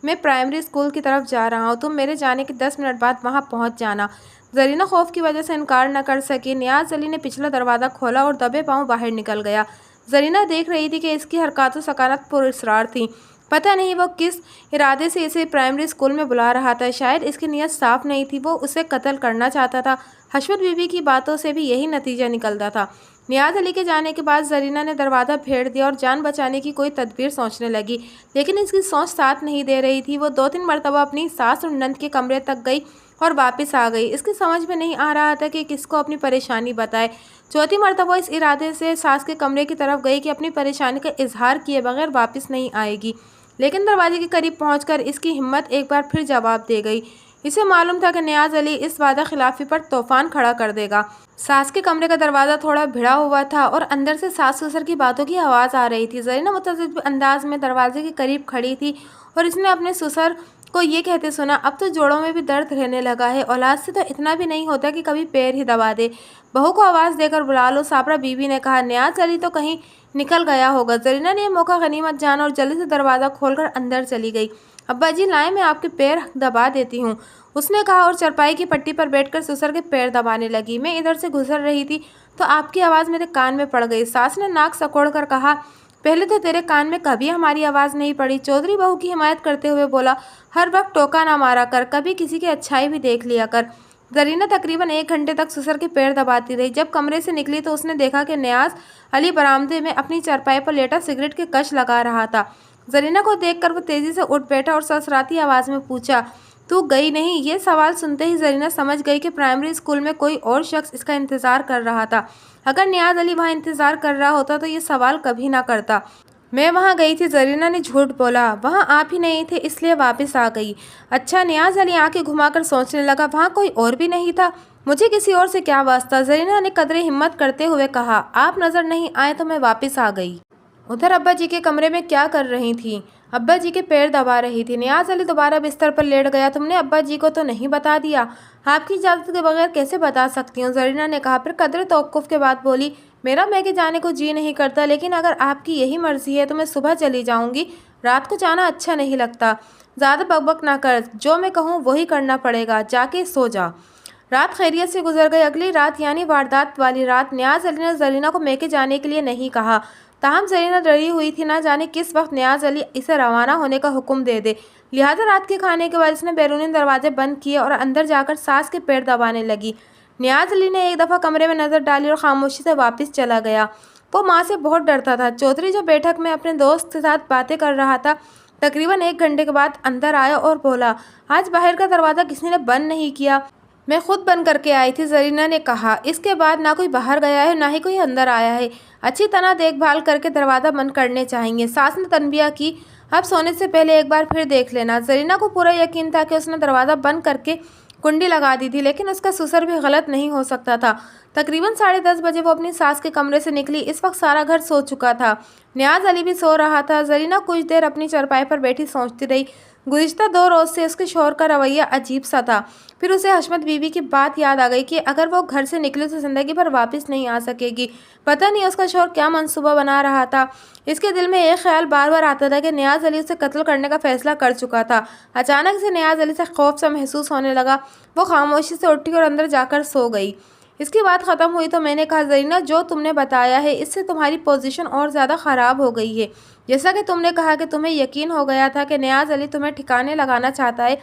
میں پرائمری اسکول کی طرف جا رہا ہوں، تم میرے جانے کے 10 منٹ بعد وہاں پہنچ جانا۔ زرینہ خوف کی وجہ سے انکار نہ کر سکی۔ نیاز علی نے پچھلا دروازہ کھولا اور دبے پاؤں باہر نکل گیا۔ زرینہ دیکھ رہی تھی کہ اس کی حرکات و سکنات پراسرار تھیں۔ پتہ نہیں وہ کس ارادے سے اسے پرائمری اسکول میں بلا رہا تھا، شاید اس کی نیت صاف نہیں تھی، وہ اسے قتل کرنا چاہتا تھا۔ حشمت بی بی کی باتوں سے بھی یہی نتیجہ نکلتا تھا۔ نیاز علی کے جانے کے بعد زرینہ نے دروازہ پھیڑ دیا اور جان بچانے کی کوئی تدبیر سوچنے لگی، لیکن اس کی سوچ ساتھ نہیں دے رہی تھی۔ وہ 2-3 مرتبہ اپنی ساس اور نند کے کمرے تک گئی اور واپس آ گئی۔ اس کی سمجھ میں نہیں آ رہا تھا کہ کس کو اپنی پریشانی بتائے۔ 4تھی مرتبہ اس ارادے سے ساس کے کمرے کی طرف گئی کہ اپنی پریشانی کا اظہار کیے بغیر واپس نہیں آئے گی، لیکن دروازے کے قریب پہنچ کر اس کی ہمت ایک بار پھر جواب دے گئی۔ اسے معلوم تھا کہ نیاز علی اس وعدہ خلافی پر طوفان کھڑا کر دے گا۔ ساس کے کمرے کا دروازہ تھوڑا بھیڑا ہوا تھا اور اندر سے ساس سسر کی باتوں کی آواز آ رہی تھی۔ زرینہ متضد انداز میں دروازے کے قریب کھڑی تھی اور اس نے اپنے سسر کو یہ کہتے سنا، اب تو جوڑوں میں بھی درد رہنے لگا ہے، اولاد سے تو اتنا بھی نہیں ہوتا کہ کبھی پیر ہی دبا دے، بہو کو آواز دے کر بلا لو۔ صابرہ بی بی نے کہا، نیاز علی تو کہیں نکل گیا ہوگا۔ زرینہ نے یہ موقع غنیمت جانا اور جلدی سے دروازہ کھول کر اندر چلی گئی۔ ابا جی لائیں، میں آپ کے پیر دبا دیتی ہوں، اس نے کہا اور چرپائی کی پٹی پر بیٹھ کر سسر کے پیر دبانے لگی۔ میں ادھر سے گزر رہی تھی تو آپ کی آواز میرے کان میں پڑ گئی۔ ساس نے ناک سکوڑ کر کہا، پہلے تو تیرے کان میں کبھی ہماری آواز نہیں پڑی۔ چودھری بہو کی حمایت کرتے ہوئے بولا، ہر وقت ٹوکا نہ مارا کر، کبھی کسی کی اچھائی بھی دیکھ لیا کر۔ زرینہ تقریباً 1 گھنٹے تک سسر کے پیر دباتی رہی۔ جب کمرے سے نکلی تو اس نے دیکھا کہ نیاز علی برآمدے میں اپنی چرپائی پر لیٹا سگریٹ کے کش لگا رہا تھا۔ زرینہ کو دیکھ کر وہ تیزی سے اٹھ بیٹھا اور سرسراتی آواز میں پوچھا، تو گئی نہیں؟ یہ سوال سنتے ہی زرینہ سمجھ گئی کہ پرائمری اسکول میں کوئی اور شخص اس کا انتظار کر رہا تھا۔ اگر نیاز علی وہاں انتظار کر رہا ہوتا تو یہ سوال کبھی نہ کرتا۔ میں وہاں گئی تھی، زرینہ نے جھوٹ بولا۔ وہاں آپ ہی نہیں تھے اس لیے واپس آ گئی۔ اچھا، نیاز علی آنکھیں گھما کر سوچنے لگا، وہاں کوئی اور بھی نہیں تھا؟ مجھے کسی اور سے کیا واسطہ؟ زرینہ نے قدرے ہمت کرتے ہوئے کہا، آپ نظر نہیں آئے تو میں واپس آ گئی۔ ادھر ابا جی کے کمرے میں کیا کر رہی تھی؟ ابا جی کے پیر دبا رہی تھی۔ نیاز علی دوبارہ بستر پر لیٹ گیا۔ تم نے ابا جی کو تو نہیں بتا دیا؟ آپ کی اجازت کے بغیر کیسے بتا سکتی ہوں؟ زرینہ نے کہا، پھر قدرے توقف کے بعد بولی، میرا میکے جانے کو جی نہیں کرتا، لیکن اگر آپ کی یہی مرضی ہے تو میں صبح چلی جاؤں گی۔ رات کو جانا اچھا نہیں لگتا۔ زیادہ بک بک نہ کر، جو میں کہوں وہی کرنا پڑے گا، جا کے سو جا۔ رات خیریت سے گزر گئی۔ اگلی رات یعنی واردات والی رات نیاز علی نے زرینہ کو میکے جانے کے لیے نہیں کہا، تاہم زرینہ ڈری ہوئی تھی، نہ جانے کس وقت نیاز علی اسے روانہ ہونے کا حکم دے دے۔ لہٰذا رات کے کھانے کے بعد اس نے بیرونی دروازے بند کیے اور اندر جا کر ساس کے پیر دبانے لگی۔ نیاز علی نے ایک دفعہ کمرے میں نظر ڈالی اور خاموشی سے واپس چلا گیا۔ وہ ماں سے بہت ڈرتا تھا۔ چودھری جو بیٹھک میں اپنے دوست کے ساتھ باتیں کر رہا تھا، تقریباً 1 گھنٹے کے بعد اندر آیا اور بولا، آج باہر کا دروازہ کسی نے بند نہیں کیا؟ میں خود بند کر کے آئی تھی، زرینہ نے کہا۔ اس کے بعد نہ کوئی باہر گیا ہے نہ ہی کوئی اندر آیا ہے۔ اچھی طرح دیکھ بھال کر کے دروازہ بند کرنے چاہیے، ساس نے تنبیہ کی۔ اب سونے سے پہلے ایک بار پھر دیکھ لینا۔ زرینہ کو پورا یقین تھا کہ اس نے دروازہ بند کر کے کنڈی لگا دی تھی، لیکن اس کا سسر بھی غلط نہیں ہو سکتا تھا۔ تقریباً 10:30 بجے وہ اپنی ساس کے کمرے سے نکلی۔ اس وقت سارا گھر سو چکا تھا۔ نیاز علی بھی سو رہا تھا۔ زرینہ کچھ دیر اپنی چارپائی پر بیٹھی سوچتی رہی۔ گزشتہ 2 روز سے اس کے شوہر کا رویہ عجیب سا تھا۔ پھر اسے حشمت بی بی کی بات یاد آ گئی کہ اگر وہ گھر سے نکلی تو زندگی بھر واپس نہیں آ سکے گی۔ پتہ نہیں اس کا شوہر کیا منصوبہ بنا رہا تھا۔ اس کے دل میں ایک خیال بار بار آتا تھا کہ نیاز علی اسے قتل کرنے کا فیصلہ کر چکا تھا۔ اچانک سے نیاز علی سے خوف سا محسوس ہونے لگا۔ وہ خاموشی سے اٹھی اور اندر جا کر سو گئی۔ اس کی بات ختم ہوئی تو میں نے کہا، زرینہ، جو تم نے بتایا ہے اس سے تمہاری پوزیشن اور زیادہ خراب ہو گئی ہے۔ جیسا کہ تم نے کہا کہ تمہیں یقین ہو گیا تھا کہ نیاز علی تمہیں ٹھکانے لگانا چاہتا ہے،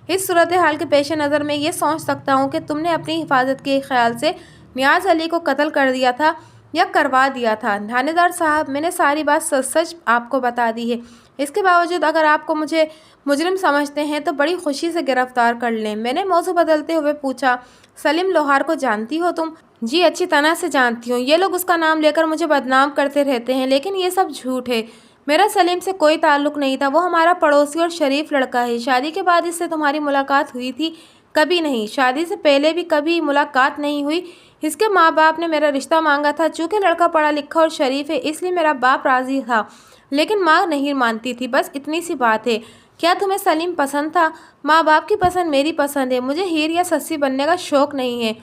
اس صورتحال کے پیش نظر میں یہ سوچ سکتا ہوں کہ تم نے اپنی حفاظت کے خیال سے نیاز علی کو قتل کر دیا تھا یا کروا دیا تھا۔ تھانے دار صاحب، میں نے ساری بات سچ سچ آپ کو بتا دی ہے۔ اس کے باوجود اگر آپ کو مجھے مجرم سمجھتے ہیں تو بڑی خوشی سے گرفتار کر لیں۔ میں نے موضوع بدلتے ہوئے پوچھا، سلیم لوہار کو جانتی ہو تم؟ جی، اچھی طرح سے جانتی ہوں۔ یہ لوگ اس کا نام لے کر مجھے بدنام کرتے رہتے ہیں، لیکن یہ سب جھوٹ ہے۔ میرا سلیم سے کوئی تعلق نہیں تھا۔ وہ ہمارا پڑوسی اور شریف لڑکا ہے۔ شادی کے بعد اس سے تمہاری ملاقات ہوئی تھی؟ کبھی نہیں۔ شادی سے پہلے بھی کبھی ملاقات نہیں ہوئی۔ اس کے ماں باپ نے میرا رشتہ مانگا تھا۔ چونکہ لڑکا پڑھا لکھا اور شریف ہے اس لیے میرا باپ راضی تھا، لیکن ماں نہیں مانتی تھی۔ بس اتنی سی بات ہے۔ کیا تمہیں سلیم پسند تھا؟ ماں باپ کی پسند میری پسند ہے۔ مجھے ہیر یا سسی بننے کا شوق نہیں ہے۔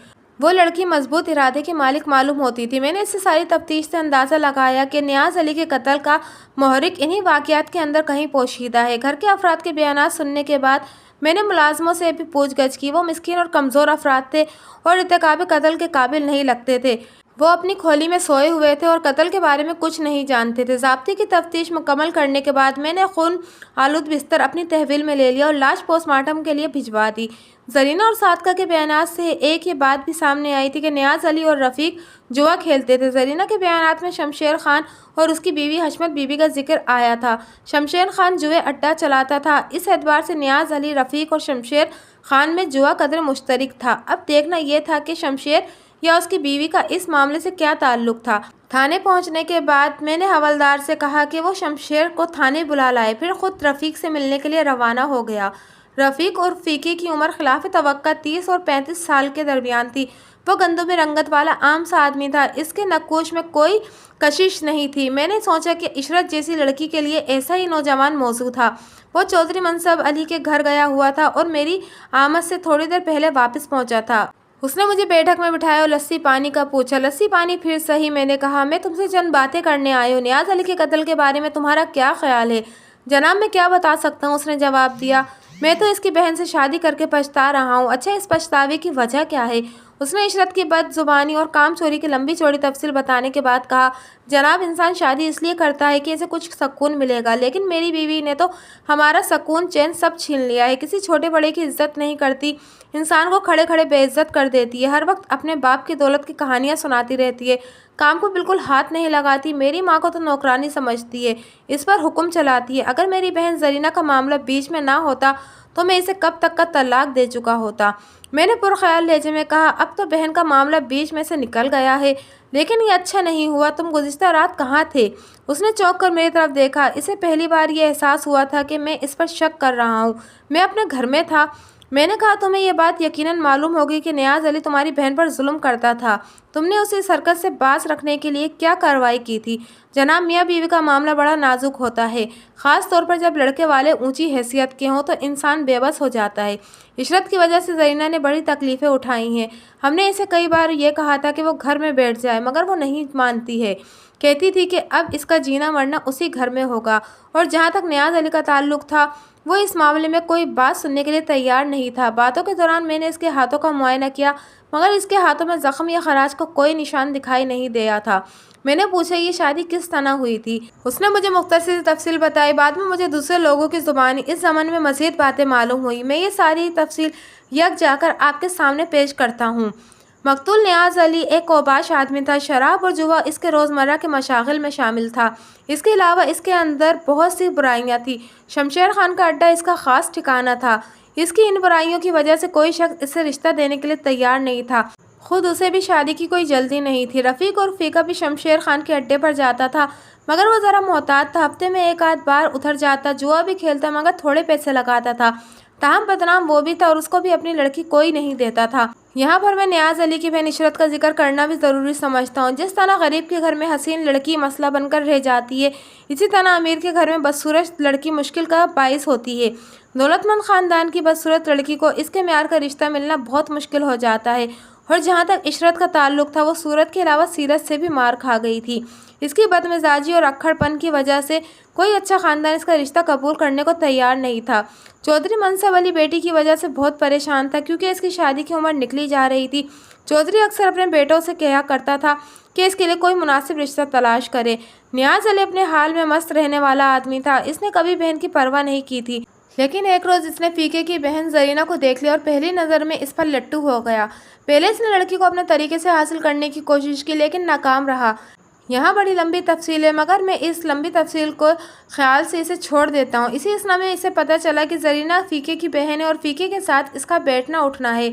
وہ لڑکی مضبوط ارادے کی مالک معلوم ہوتی تھی۔ میں نے اس سے ساری تفتیش سے اندازہ لگایا کہ نیاز علی کے قتل کا محرک انہی واقعات کے اندر کہیں پوشیدہ ہے۔ گھر کے افراد کے بیانات سننے کے بعد میں نے ملازموں سے بھی پوچھ گچھ کی۔ وہ مسکین اور کمزور افراد تھے اور ارتکاب قتل کے قابل نہیں لگتے تھے۔ وہ اپنی کھولی میں سوئے ہوئے تھے اور قتل کے بارے میں کچھ نہیں جانتے تھے۔ ضابطے کی تفتیش مکمل کرنے کے بعد میں نے خون آلود بستر اپنی تحویل میں لے لیا اور لاش پوسٹ مارٹم کے لیے بھجوا دی۔ زرینہ اور صادقہ کے بیانات سے ایک یہ بات بھی سامنے آئی تھی کہ نیاز علی اور رفیق جوا کھیلتے تھے۔ زرینہ کے بیانات میں شمشیر خان اور اس کی بیوی حشمت بی بی کا ذکر آیا تھا۔ شمشیر خان جوئے اڈہ چلاتا تھا۔ اس اعتبار سے نیاز علی، رفیق اور شمشیر خان میں جوا قدر مشترک تھا۔ اب دیکھنا یہ تھا کہ شمشیر یا اس کی بیوی کا اس معاملے سے کیا تعلق تھا۔ تھانے پہنچنے کے بعد میں نے حوالدار سے کہا کہ وہ شمشیر کو تھانے بلا لائے، پھر خود رفیق سے ملنے کے لیے روانہ ہو گیا۔ رفیق اور فیقی کی عمر خلاف توقع 30 اور 35 سال کے درمیان تھی۔ وہ گندمی رنگت والا عام سا آدمی تھا۔ اس کے نقوش میں کوئی کشش نہیں تھی۔ میں نے سوچا کہ عشرت جیسی لڑکی کے لیے ایسا ہی نوجوان موزوں تھا۔ وہ چودھری منصب علی کے گھر گیا ہوا تھا اور میری آمد سے تھوڑی دیر پہلے واپس پہنچا تھا۔ اس نے مجھے بیٹھک میں بٹھایا اور لسی پانی کا پوچھا۔ لسی پانی پھر صحیح، میں نے کہا۔ میں تم سے چند باتیں کرنے آئی ہوں۔ نیاز علی کے قتل کے بارے میں تمہارا کیا خیال ہے؟ جناب، میں کیا بتا سکتا ہوں، اس نے جواب دیا۔ میں تو اس کی بہن سے شادی کر کے پچھتا رہا ہوں۔ اچھا، اس پچھتاوے کی وجہ کیا ہے؟ اس نے عشرت کی بد زبانی اور کام چوری کی لمبی چوڑی تفصیل بتانے کے بعد کہا، جناب، انسان شادی اس لیے کرتا ہے کہ اسے کچھ سکون ملے گا، لیکن میری بیوی نے تو ہمارا سکون چین سب چھین لیا ہے۔ کسی چھوٹے بڑے کی عزت نہیں کرتی، انسان کو کھڑے کھڑے بے عزت کر دیتی ہے، ہر وقت اپنے باپ کی دولت کی کہانیاں سناتی رہتی ہے، کام کو بالکل ہاتھ نہیں لگاتی۔ میری ماں کو تو نوکرانی سمجھتی ہے، اس پر حکم چلاتی ہے۔ اگر میری بہن زرینہ کا معاملہ بیچ میں نہ ہوتا تو میں اسے کب تک کا طلاق دے چکا ہوتا۔ میں نے پرخیال لہجے میں کہا، اب تو بہن کا معاملہ بیچ میں سے نکل گیا ہے، لیکن یہ اچھا نہیں ہوا، تم گزشتہ رات کہاں تھے؟ اس نے چونک کر میری طرف دیکھا۔ اسے پہلی بار یہ احساس ہوا تھا کہ میں اس پر شک کر رہا ہوں۔ میں اپنے گھر میں تھا۔ میں نے کہا، تمہیں یہ بات یقیناً معلوم ہوگی کہ نیاز علی تمہاری بہن پر ظلم کرتا تھا۔ تم نے اسے اس حرکت سے باز رکھنے کے لیے کیا کارروائی کی تھی؟ جناب، میاں بیوی کا معاملہ بڑا نازک ہوتا ہے، خاص طور پر جب لڑکے والے اونچی حیثیت کے ہوں تو انسان بے بس ہو جاتا ہے۔ عشرت کی وجہ سے زرینہ نے بڑی تکلیفیں اٹھائی ہیں۔ ہم نے اسے کئی بار یہ کہا تھا کہ وہ گھر میں بیٹھ جائے، مگر وہ نہیں مانتی ہے۔ کہتی تھی کہ اب اس کا جینا مرنا اسی گھر میں ہوگا، اور جہاں تک نیاز علی کا تعلق تھا، وہ اس معاملے میں کوئی بات سننے کے لیے تیار نہیں تھا۔ باتوں کے دوران میں نے اس کے ہاتھوں کا معائنہ کیا، مگر اس کے ہاتھوں میں زخم یا خراش کا کوئی نشان دکھائی نہیں دیا تھا۔ میں نے پوچھا، یہ شادی کس طرح ہوئی تھی؟ اس نے مجھے مختصر سی تفصیل بتائی۔ بعد میں مجھے دوسرے لوگوں کی زبانی اس زمانے میں مزید باتیں معلوم ہوئی۔ میں یہ ساری تفصیل یکجا کر آپ کے سامنے پیش کرتا ہوں۔ مقتول نیاز علی ایک اوباش آدمی تھا۔ شراب اور جوا اس کے روزمرہ کے مشاغل میں شامل تھا۔ اس کے علاوہ اس کے اندر بہت سی برائیاں تھیں۔ شمشیر خان کا اڈا اس کا خاص ٹھکانہ تھا۔ اس کی ان برائیوں کی وجہ سے کوئی شخص اسے رشتہ دینے کے لیے تیار نہیں تھا۔ خود اسے بھی شادی کی کوئی جلدی نہیں تھی۔ رفیق اور فیقہ بھی شمشیر خان کے اڈے پر جاتا تھا، مگر وہ ذرا محتاط تھا۔ ہفتے میں ایک آدھ بار ادھر جاتا، جوا بھی کھیلتا، مگر تھوڑے پیسے لگاتا تھا۔ تاہم بدنام وہ بھی تھا، اور اس کو بھی اپنی لڑکی کوئی نہیں دیتا تھا۔ یہاں پر میں نیاز علی کی بہن عشرت کا ذکر کرنا بھی ضروری سمجھتا ہوں۔ جس طرح غریب کے گھر میں حسین لڑکی مسئلہ بن کر رہ جاتی ہے، اسی طرح امیر کے گھر میں بدصورت لڑکی مشکل کا باعث ہوتی ہے۔ دولت مند خاندان کی بدصورت لڑکی کو اس کے معیار کا رشتہ ملنا بہت مشکل ہو جاتا ہے، اور جہاں تک عشرت کا تعلق تھا، وہ صورت کے علاوہ سیرت سے بھی مار کھا گئی تھی۔ اس کی بدمزاجی اور اکھڑ پن کی وجہ سے کوئی اچھا خاندان اس کا رشتہ قبول کرنے کو تیار نہیں تھا۔ چودھری منصب علی بیٹی کی وجہ سے بہت پریشان تھا، کیونکہ اس کی شادی کی عمر نکلی جا رہی تھی۔ چودھری اکثر اپنے بیٹوں سے کہا کرتا تھا کہ اس کے لیے کوئی مناسب رشتہ تلاش کرے۔ نیاز علی اپنے حال میں مست رہنے والا آدمی تھا۔ اس نے کبھی بہن کی پرواہ نہیں کی تھی، لیکن ایک روز اس نے فیقے کی بہن زرینہ کو دیکھ لیا اور پہلی نظر میں اس پر لٹو ہو گیا۔ پہلے اس نے لڑکی کو اپنے طریقے سے حاصل کرنے کی کوشش کی، لیکن ناکام رہا۔ یہاں بڑی لمبی تفصیل ہے، مگر میں اس لمبی تفصیل کو خیال سے اسے چھوڑ دیتا ہوں۔ اسی اثنا میں اسے پتہ چلا کہ زرینہ فیقے کی بہن ہے اور فیقے کے ساتھ اس کا بیٹھنا اٹھنا ہے۔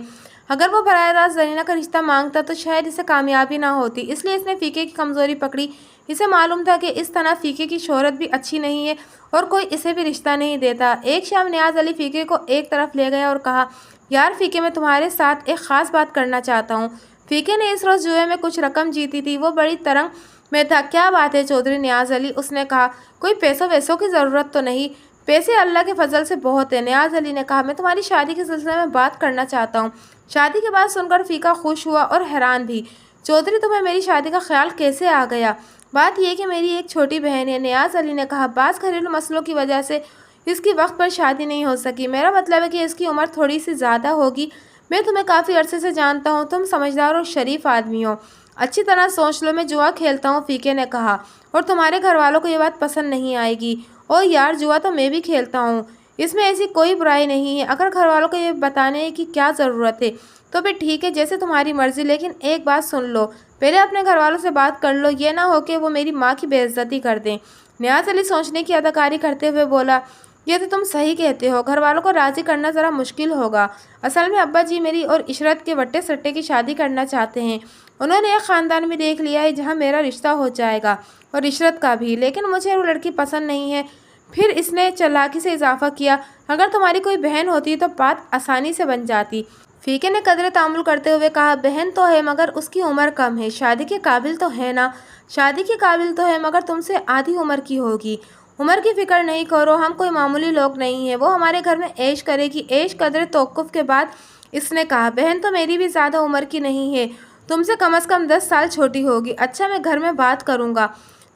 اگر وہ براہ راست زرینہ کا رشتہ مانگتا تو شاید اسے کامیابی نہ ہوتی، اس لیے اس نے فیقے کی کمزوری پکڑی۔ اسے معلوم تھا کہ اس طرح فیقے کی شہرت بھی اچھی نہیں ہے اور کوئی اسے بھی رشتہ نہیں دیتا۔ ایک شام نیاز علی فیقے کو ایک طرف لے گیا اور کہا، یار فیقے، میں تمہارے ساتھ ایک خاص بات کرنا چاہتا ہوں۔ فیقے نے اس روز جوئے میں کچھ رقم جیتی تھی، وہ بڑی ترنگ میں تھا۔ کیا بات ہے چودھری نیاز علی؟ اس نے کہا، کوئی پیسوں ویسوں کی ضرورت تو نہیں؟ پیسے اللہ کے فضل سے بہت ہیں۔ نیاز علی نے کہا، میں تمہاری شادی کے سلسلے میں بات کرنا چاہتا ہوں۔ شادی کی بات سن کر فیقہ خوش ہوا اور حیران بھی۔ چودھری، تمہیں میری شادی کا خیال کیسے آ گیا؟ بات یہ کہ میری ایک چھوٹی بہن ہے، نیاز علی نے کہا۔ بعض گھریلو مسئلوں کی وجہ سے اس کی وقت پر شادی نہیں ہو سکی۔ میرا مطلب ہے کہ اس کی عمر تھوڑی سی زیادہ ہوگی۔ میں تمہیں کافی عرصے سے جانتا ہوں، تم سمجھدار اور شریف آدمی ہو، اچھی طرح سوچ لو۔ میں جوا کھیلتا ہوں، فیقے نے کہا، اور تمہارے گھر والوں کو یہ بات پسند نہیں آئے گی۔ او یار، جوا تو میں بھی کھیلتا ہوں، اس میں ایسی کوئی برائی نہیں ہے۔ اگر گھر والوں کو یہ بتانے کی کیا ضرورت ہے تو پھر ٹھیک ہے، جیسے تمہاری مرضی، لیکن ایک بات سن لو، پہلے اپنے گھر والوں سے بات کر لو، یہ نہ ہو کہ وہ میری ماں کی بے عزتی کر دیں۔ نیاز علی سوچنے کی اداکاری کرتے ہوئے بولا، یہ تو تم صحیح کہتے ہو، گھر والوں کو راضی کرنا ذرا مشکل ہوگا۔ اصل میں ابا جی میری اور عشرت کے وٹے سٹے کی شادی کرنا چاہتے ہیں۔ انہوں نے ایک خاندان بھی دیکھ لیا ہے جہاں میرا رشتہ ہو جائے گا، اور عشرت کا بھی، لیکن مجھے وہ لڑکی پسند نہیں ہے۔ پھر اس نے چالاکی سے اضافہ کیا، اگر تمہاری کوئی بہن ہوتی تو بات آسانی سے بن جاتی۔ فیقے نے قدر تعامل کرتے ہوئے کہا، بہن تو ہے مگر اس کی عمر کم ہے، شادی کے قابل تو ہے نا؟ شادی کے قابل تو ہے، مگر تم سے آدھی عمر کی ہوگی۔ عمر کی فکر نہیں کرو، ہم کوئی معمولی لوگ نہیں ہیں، وہ ہمارے گھر میں عیش کرے گی۔ عیش قدر توقف کے بعد اس نے کہا، بہن تو میری بھی زیادہ عمر کی نہیں ہے، تم سے کم از کم 10 سال چھوٹی ہوگی۔ اچھا، میں گھر میں بات کروں گا۔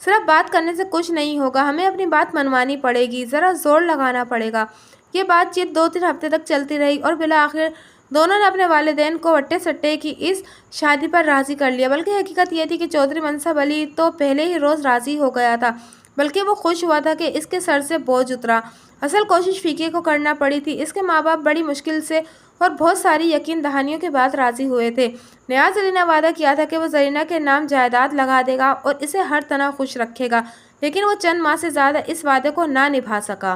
صرف بات کرنے سے کچھ نہیں ہوگا، ہمیں اپنی بات منوانی پڑے گی، ذرا زور لگانا پڑے گا۔ یہ بات چیت 2-3 ہفتے تک چلتی رہی، اور بالآخر دونوں نے اپنے والدین کو وٹے سٹے کی اس شادی پر راضی کر لیا۔ بلکہ حقیقت یہ تھی کہ چودھری منصب علی تو پہلے ہی روز راضی ہو گیا تھا، بلکہ وہ خوش ہوا تھا کہ اس کے سر سے بوجھ اترا۔ اصل کوشش فیقے کو کرنا پڑی تھی۔ اس کے ماں باپ بڑی مشکل سے اور بہت ساری یقین دہانیوں کے بعد راضی ہوئے تھے۔ نیاز علی نے وعدہ کیا تھا کہ وہ زرینہ کے نام جائیداد لگا دے گا اور اسے ہر طرح خوش رکھے گا، لیکن وہ چند ماہ سے زیادہ اس وعدے کو نہ نبھا سکا۔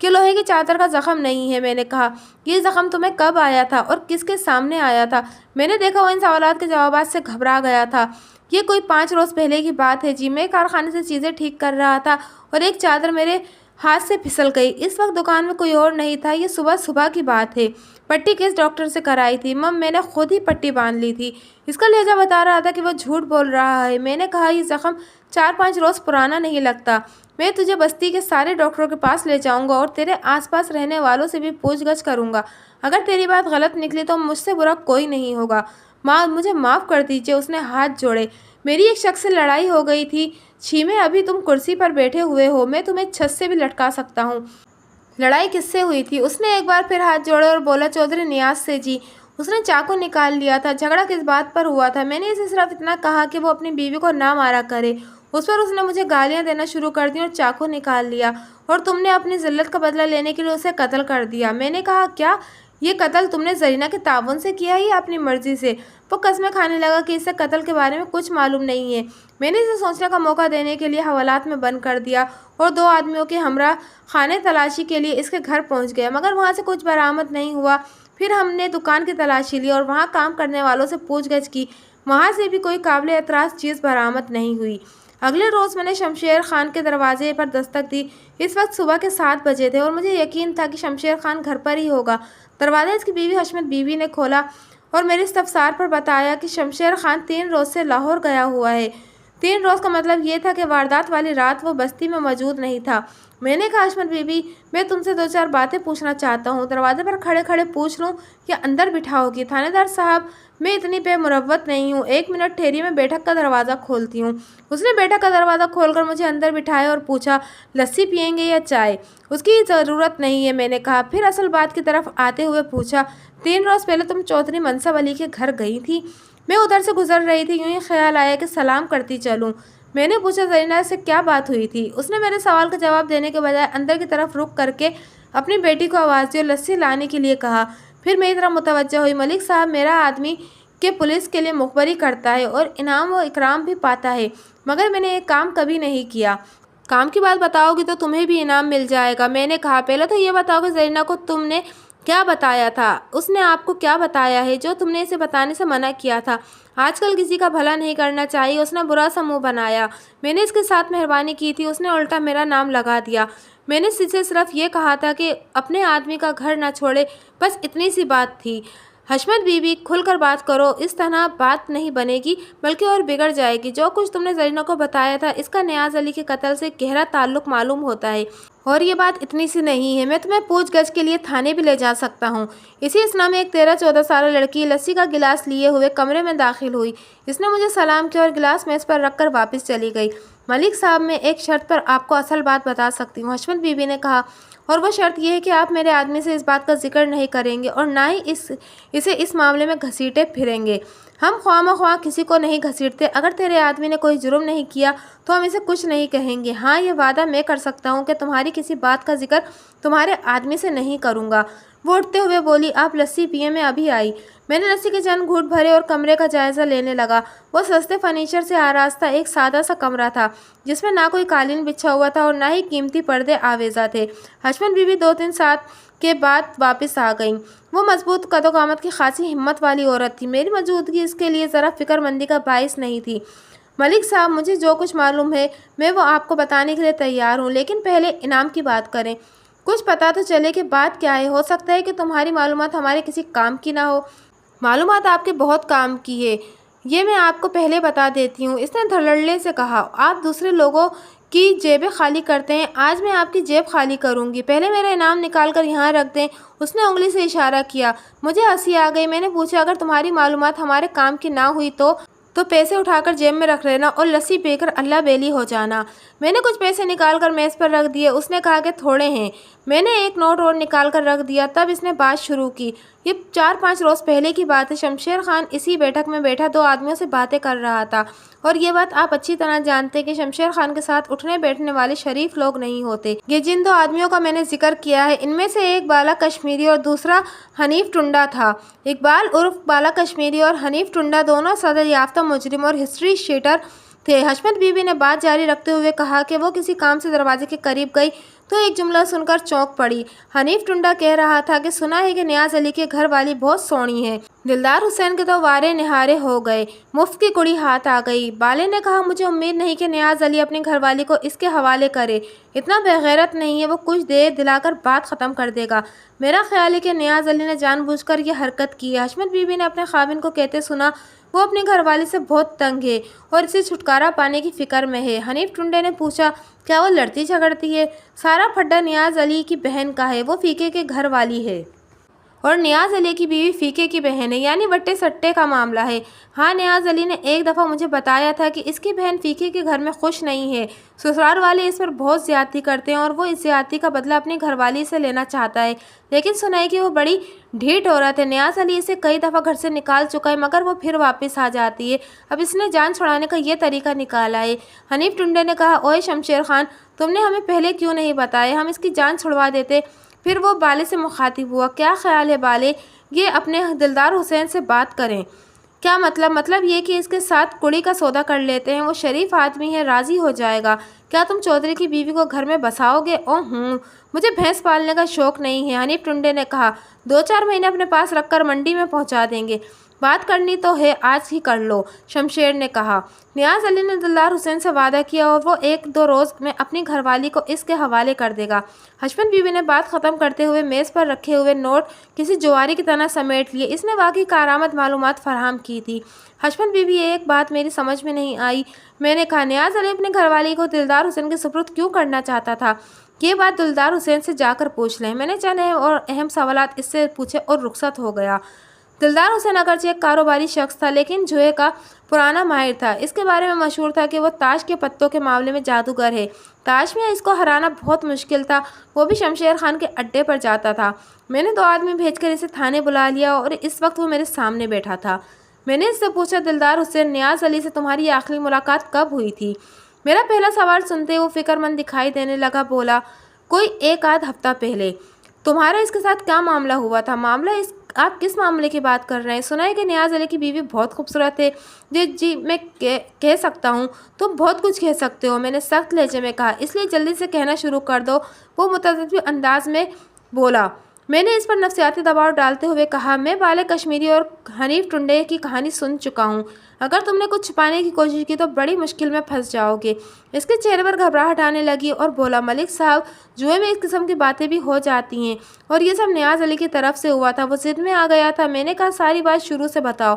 کہ لوہے کی چادر کا زخم نہیں ہے۔ میں نے کہا یہ زخم تمہیں کب آیا تھا اور کس کے سامنے آیا تھا؟ میں نے دیکھا وہ ان سوالات کے جوابات سے گھبرا گیا تھا۔ یہ کوئی 5 روز پہلے کی بات ہے جی، میں کارخانے سے چیزیں ٹھیک کر رہا تھا اور ایک چادر میرے ہاتھ سے پھسل گئی۔ اس وقت دکان میں کوئی اور نہیں تھا، یہ صبح کی بات ہے۔ پٹی کس ڈاکٹر سے کرائی تھی؟ مم، میں نے خود ہی پٹی باندھ لی تھی۔ اس کا لہجہ بتا رہا تھا کہ وہ جھوٹ بول رہا ہے۔ میں نے کہا یہ زخم 4-5 روز پرانا نہیں لگتا۔ میں تجھے بستی کے سارے ڈاکٹروں کے پاس لے جاؤں گا اور تیرے آس پاس رہنے والوں سے بھی پوچھ گچھ کروں گا۔ اگر تیری بات غلط نکلی تو مجھ سے برا کوئی نہیں ہوگا۔ ماں، مجھے معاف کر دیجیے۔ اس نے ہاتھ جوڑے۔ میری ایک شخص سے لڑائی ہو گئی تھی چھیمے، ابھی تم کرسی پر بیٹھے ہوئے ہو، میں تمہیں چھت سے بھی لٹکا سکتا ہوں۔ لڑائی کس سے ہوئی تھی؟ اس نے ایک بار پھر ہاتھ جوڑے اور بولا چودھری نیاز سے جی۔ اس نے چاقو نکال لیا تھا۔ جھگڑا کس بات پر ہوا تھا؟ میں نے اسے صرف اتنا کہا کہ وہ اپنی بیوی کو نہ مارا کرے۔ اس پر اس نے مجھے گالیاں دینا شروع کر دی اور چاقو نکال لیا، اور تم نے اپنی ذلت کا بدلہ لینے کے لیے اسے قتل کر دیا۔ میں نے کہا کیا یہ قتل تم نے زرینہ کے تعاون سے کیا یا اپنی مرضی سے؟ وہ قسمیں کھانے لگا کہ اسے قتل کے بارے میں کچھ معلوم نہیں ہے۔ میں نے اسے سوچنے کا موقع دینے کے لیے حوالات میں بند کر دیا اور 2 آدمیوں کے ہمراہ خانے تلاشی کے لیے اس کے گھر پہنچ گیا، مگر وہاں سے کچھ برآمد نہیں ہوا۔ پھر ہم نے دکان کی تلاشی لی اور وہاں کام کرنے والوں سے پوچھ گچھ کی، وہاں سے بھی کوئی قابل اعتراض چیز برآمد نہیں ہوئی۔ اگلے روز میں نے شمشیر خان کے دروازے پر دستک دی۔ اس وقت صبح کے 7 بجے تھے اور مجھے یقین تھا کہ شمشیر خان گھر پر ہی ہوگا۔ دروازہ اس کی بیوی حشمت بی بی نے کھولا اور میرے استفسار پر بتایا کہ شمشیر خان 3 روز سے لاہور گیا ہوا ہے۔ 3 روز کا مطلب یہ تھا کہ واردات والی رات وہ بستی میں موجود نہیں تھا۔ میں نے کہا حشمت بی بی، میں تم سے 2-4 باتیں پوچھنا چاہتا ہوں۔ دروازے پر کھڑے کھڑے پوچھ لوں یا اندر بٹھاؤ گی؟ تھانے دار صاحب، میں اتنی بے مروت نہیں ہوں، 1 منٹ ٹھہریے، میں بیٹھک کا دروازہ کھولتی ہوں۔ اس نے بیٹھک کا دروازہ کھول کر مجھے اندر بٹھایا اور پوچھا لسی پیئیں گے یا چائے؟ اس کی ضرورت نہیں ہے، میں نے کہا۔ پھر اصل بات کی طرف آتے ہوئے پوچھا 3 روز پہلے تم چودھری منصب علی کے گھر گئی تھی؟ میں ادھر سے گزر رہی تھی، یوں ہی خیال آیا کہ سلام کرتی چلوں۔ میں نے پوچھا زرینہ سے کیا بات ہوئی تھی؟ اس نے میرے سوال کا جواب دینے کے بجائے اندر کی طرف رخ کر کے اپنی بیٹی کو آواز دی اور لسی لانے کے لیے کہا۔ پھر میری طرف متوجہ ہوئی۔ ملک صاحب، میرا آدمی کہ پولیس کے لیے مخبری کرتا ہے اور انعام و اکرام بھی پاتا ہے، مگر میں نے ایک کام کبھی نہیں کیا۔ کام کی بات بتاؤ گی تو تمہیں بھی انعام مل جائے گا۔ میں نے کہا پہلے تو یہ بتاؤ کہ زرینہ کو تم نے کیا بتایا تھا؟ اس نے آپ کو کیا بتایا ہے جو تم نے اسے بتانے سے منع کیا تھا؟ آج کل کسی کا بھلا نہیں کرنا چاہیے۔ اس نے برا سا منہ بنایا۔ میں نے اس کے ساتھ مہربانی کی تھی، اس نے الٹا میرا نام لگا دیا۔ میں نے اسے صرف یہ کہا تھا کہ اپنے آدمی کا گھر نہ چھوڑے، بس اتنی سی بات تھی۔ حشمت بی بی، کھل کر بات کرو، اس طرح بات نہیں بنے گی بلکہ اور بگڑ جائے گی۔ جو کچھ تم نے زرینہ کو بتایا تھا اس کا نیاز علی کے قتل سے گہرا تعلق معلوم ہوتا ہے، اور یہ بات اتنی سی نہیں ہے، میں تمہیں پوچھ گچھ کے لیے تھانے بھی لے جا سکتا ہوں۔ اسی اسنا میں ایک 13-14 سالہ لڑکی لسی کا گلاس لیے ہوئے کمرے میں داخل ہوئی۔ اس نے مجھے سلام کیا اور گلاس میز پر رکھ کر واپس چلی گئی۔ ملک صاحب، میں ایک شرط پر آپ کو اصل بات بتا سکتی ہوں، حشمت بی بی نے کہا، اور وہ شرط یہ ہے کہ آپ میرے آدمی سے اس بات کا ذکر نہیں کریں گے اور نہ ہی اسے اس معاملے میں گھسیٹے پھریں گے۔ ہم خواہ مخواہ کسی کو نہیں گھسیٹتے۔ اگر تیرے آدمی نے کوئی جرم نہیں کیا تو ہم اسے کچھ نہیں کہیں گے۔ ہاں، یہ وعدہ میں کر سکتا ہوں کہ تمہاری کسی بات کا ذکر تمہارے آدمی سے نہیں کروں گا۔ وہ اٹھتے ہوئے بولی، آپ لسی پیئیں، میں ابھی آئی۔ میں نے لسی کے چند گھونٹ بھرے اور کمرے کا جائزہ لینے لگا۔ وہ سستے فرنیچر سے آراستہ ایک سادہ سا کمرہ تھا جس میں نہ کوئی قالین بچھا ہوا تھا اور نہ ہی قیمتی پردے آویزاں تھے۔ حشمت بی بی 2-3 ساعت کے بعد واپس آ گئیں۔ وہ مضبوط قد و قامت کی خاصی ہمت والی عورت تھی۔ میری موجودگی اس کے لیے ذرا فکر مندی کا باعث نہیں تھی۔ ملک صاحب، مجھے جو کچھ معلوم ہے میں وہ آپ کو بتانے کے لیے تیار ہوں، لیکن پہلے انعام کی بات کریں۔ کچھ پتہ تو چلے کہ بات کیا ہے۔ ہو سکتا ہے کہ تمہاری معلومات ہمارے کسی کام کی نہ ہو۔ معلومات آپ کے بہت کام کی ہے، یہ میں آپ کو پہلے بتا دیتی ہوں، اس نے دھڑلے سے کہا۔ آپ دوسرے لوگوں کی جیبیں خالی کرتے ہیں، آج میں آپ کی جیب خالی کروں گی۔ پہلے میرا انعام نکال کر یہاں رکھ دیں۔ اس نے انگلی سے اشارہ کیا۔ مجھے ہنسی آ گئی۔ میں نے پوچھا، اگر تمہاری معلومات ہمارے کام کی نہ ہوئی تو پیسے اٹھا کر جیب میں رکھ لینا اور لسی پی کر اللہ بیلی ہو جانا۔ میں نے کچھ پیسے نکال کر میز پر رکھ دیے۔ اس نے کہا کہ تھوڑے ہیں۔ میں نے ایک نوٹ اور نکال کر رکھ دیا۔ تب اس نے بات شروع کی۔ یہ 4-5 روز پہلے کی بات ہے۔ شمشیر خان اسی بیٹھک میں بیٹھا 2 آدمیوں سے باتیں کر رہا تھا، اور یہ بات آپ اچھی طرح جانتے کہ شمشیر خان کے ساتھ اٹھنے بیٹھنے والے شریف لوگ نہیں ہوتے۔ یہ جن 2 آدمیوں کا میں نے ذکر کیا ہے، ان میں سے ایک بالا کشمیری اور دوسرا حنیف ٹنڈا تھا۔ اقبال عرف بالا کشمیری اور حنیف ٹنڈا دونوں صدر یافتہ مجرم اور ہسٹری شیٹر تھے۔ حشمت بی بی نے بات جاری رکھتے ہوئے کہا کہ وہ کسی کام سے دروازے کے قریب گئی تو ایک جملہ سن کر چونک پڑی۔ حنیف ٹنڈا کہہ رہا تھا کہ سنا ہے کہ نیاز علی کے گھر والی بہت سونی ہے۔ دلدار حسین کے تو وارے نہارے ہو گئے، مفت کی کڑی ہاتھ آ گئی۔ بالے نے کہا مجھے امید نہیں کہ نیاز علی اپنی گھر والی کو اس کے حوالے کرے، اتنا بےغیرت نہیں ہے، وہ کچھ دیر دلا کر بات ختم کر دے گا۔ میرا خیال ہے کہ نیاز علی نے جان بوجھ کر یہ حرکت کی ہے۔ حشمت بی بی نے اپنے خاوند کو کہتے سنا وہ اپنی گھر والی سے بہت تنگ ہے اور اسے چھٹکارا پانے کی فکر میں ہے۔ حنیف ٹنڈے نے پوچھا کیا وہ لڑتی جھگڑتی ہے؟ سارا پھڈا نیاز علی کی بہن کا ہے، وہ فیقے کے گھر والی ہے اور نیاز علی کی بیوی فیقے کی بہن ہے، یعنی وٹے سٹے کا معاملہ ہے۔ ہاں نیاز علی نے ایک دفعہ مجھے بتایا تھا کہ اس کی بہن فیقے کے گھر میں خوش نہیں ہے، سسرال والے اس پر بہت زیادتی کرتے ہیں اور وہ اس زیادتی کا بدلہ اپنی گھر والی سے لینا چاہتا ہے، لیکن سنا ہے کہ وہ بڑی ڈھیٹ عورت ہے۔ نیاز علی اسے کئی دفعہ گھر سے نکال چکا ہے مگر وہ پھر واپس آ جاتی ہے، اب اس نے جان چھڑانے کا یہ طریقہ نکالا ہے۔ حنیف ٹنڈے نے کہا اوئے شمشیر خان، تم نے ہمیں پہلے کیوں نہیں بتایا، ہم اس کی جان چھڑوا دیتے۔ پھر وہ بالے سے مخاطب ہوا کیا خیال ہے بالے، یہ اپنے دلدار حسین سے بات کریں؟ کیا مطلب یہ کہ اس کے ساتھ کڑی کا سودا کر لیتے ہیں، وہ شریف آدمی ہے، راضی ہو جائے گا۔ کیا تم چودھری کی بیوی کو گھر میں بساؤ گے؟ مجھے بھینس پالنے کا شوق نہیں ہے، حنیف ٹنڈے نے کہا، 2-4 مہینے اپنے پاس رکھ کر منڈی میں پہنچا دیں گے، بات کرنی تو ہے آج ہی کر لو، شمشیر نے کہا۔ نیاز علی نے دلدار حسین سے وعدہ کیا اور وہ 1-2 روز میں اپنی گھر والی کو اس کے حوالے کر دے گا۔ حشمت بی بی نے بات ختم کرتے ہوئے میز پر رکھے ہوئے نوٹ کسی جواری کی طرح سمیٹ لیے، اس نے واقعی کارآمد معلومات فراہم کی تھی۔ حشمت بی بی ایک بات میری سمجھ میں نہیں آئی، میں نے کہا نیاز علی اپنی گھر والی کو دلدار حسین کے سپرد کیوں کرنا چاہتا تھا؟ یہ بات دلدار حسین سے جا کر پوچھ لیں۔ میں نے چند اہم سوالات اس سے پوچھے اور رخصت ہو گیا۔ دلدار حسین اگرچہ ایک کاروباری شخص تھا لیکن جوئے کا پرانا ماہر تھا، اس کے بارے میں مشہور تھا کہ وہ تاش کے پتوں کے معاملے میں جادوگر ہے، تاش میں اس کو ہرانا بہت مشکل تھا، وہ بھی شمشیر خان کے اڈے پر جاتا تھا۔ میں نے 2 آدمی بھیج کر اسے تھانے بلا لیا اور اس وقت وہ میرے سامنے بیٹھا تھا۔ میں نے اس سے پوچھا دلدار حسین نیاز علی سے تمہاری آخری ملاقات کب ہوئی تھی؟ میرا پہلا سوال سنتے وہ فکر مند دکھائی دینے لگا، بولا کوئی 1-8 ہفتہ پہلے۔ تمہارا اس کے ساتھ کیا معاملہ ہوا تھا؟ معاملہ آپ کس معاملے کی بات کر رہے ہیں؟ سنا ہے کہ نیاز علی کی بیوی بہت خوبصورت ہے۔ جی میں کہہ سکتا ہوں، تم بہت کچھ کہہ سکتے ہو، میں نے سخت لہجے میں کہا، اس لیے جلدی سے کہنا شروع کر دو، وہ متذبذب انداز میں بولا۔ میں نے اس پر نفسیاتی دباؤ ڈالتے ہوئے کہا میں بالے کشمیری اور حنیف ٹنڈے کی کہانی سن چکا ہوں، اگر تم نے کچھ چھپانے کی کوشش کی تو بڑی مشکل میں پھنس جاؤ گے۔ اس کے چہرے پر گھبراہٹ آنے لگی اور بولا ملک صاحب، جوئے میں اس قسم کی باتیں بھی ہو جاتی ہیں اور یہ سب نیاز علی کی طرف سے ہوا تھا، وہ ضد میں آ گیا تھا۔ میں نے کہا ساری بات شروع سے بتاؤ،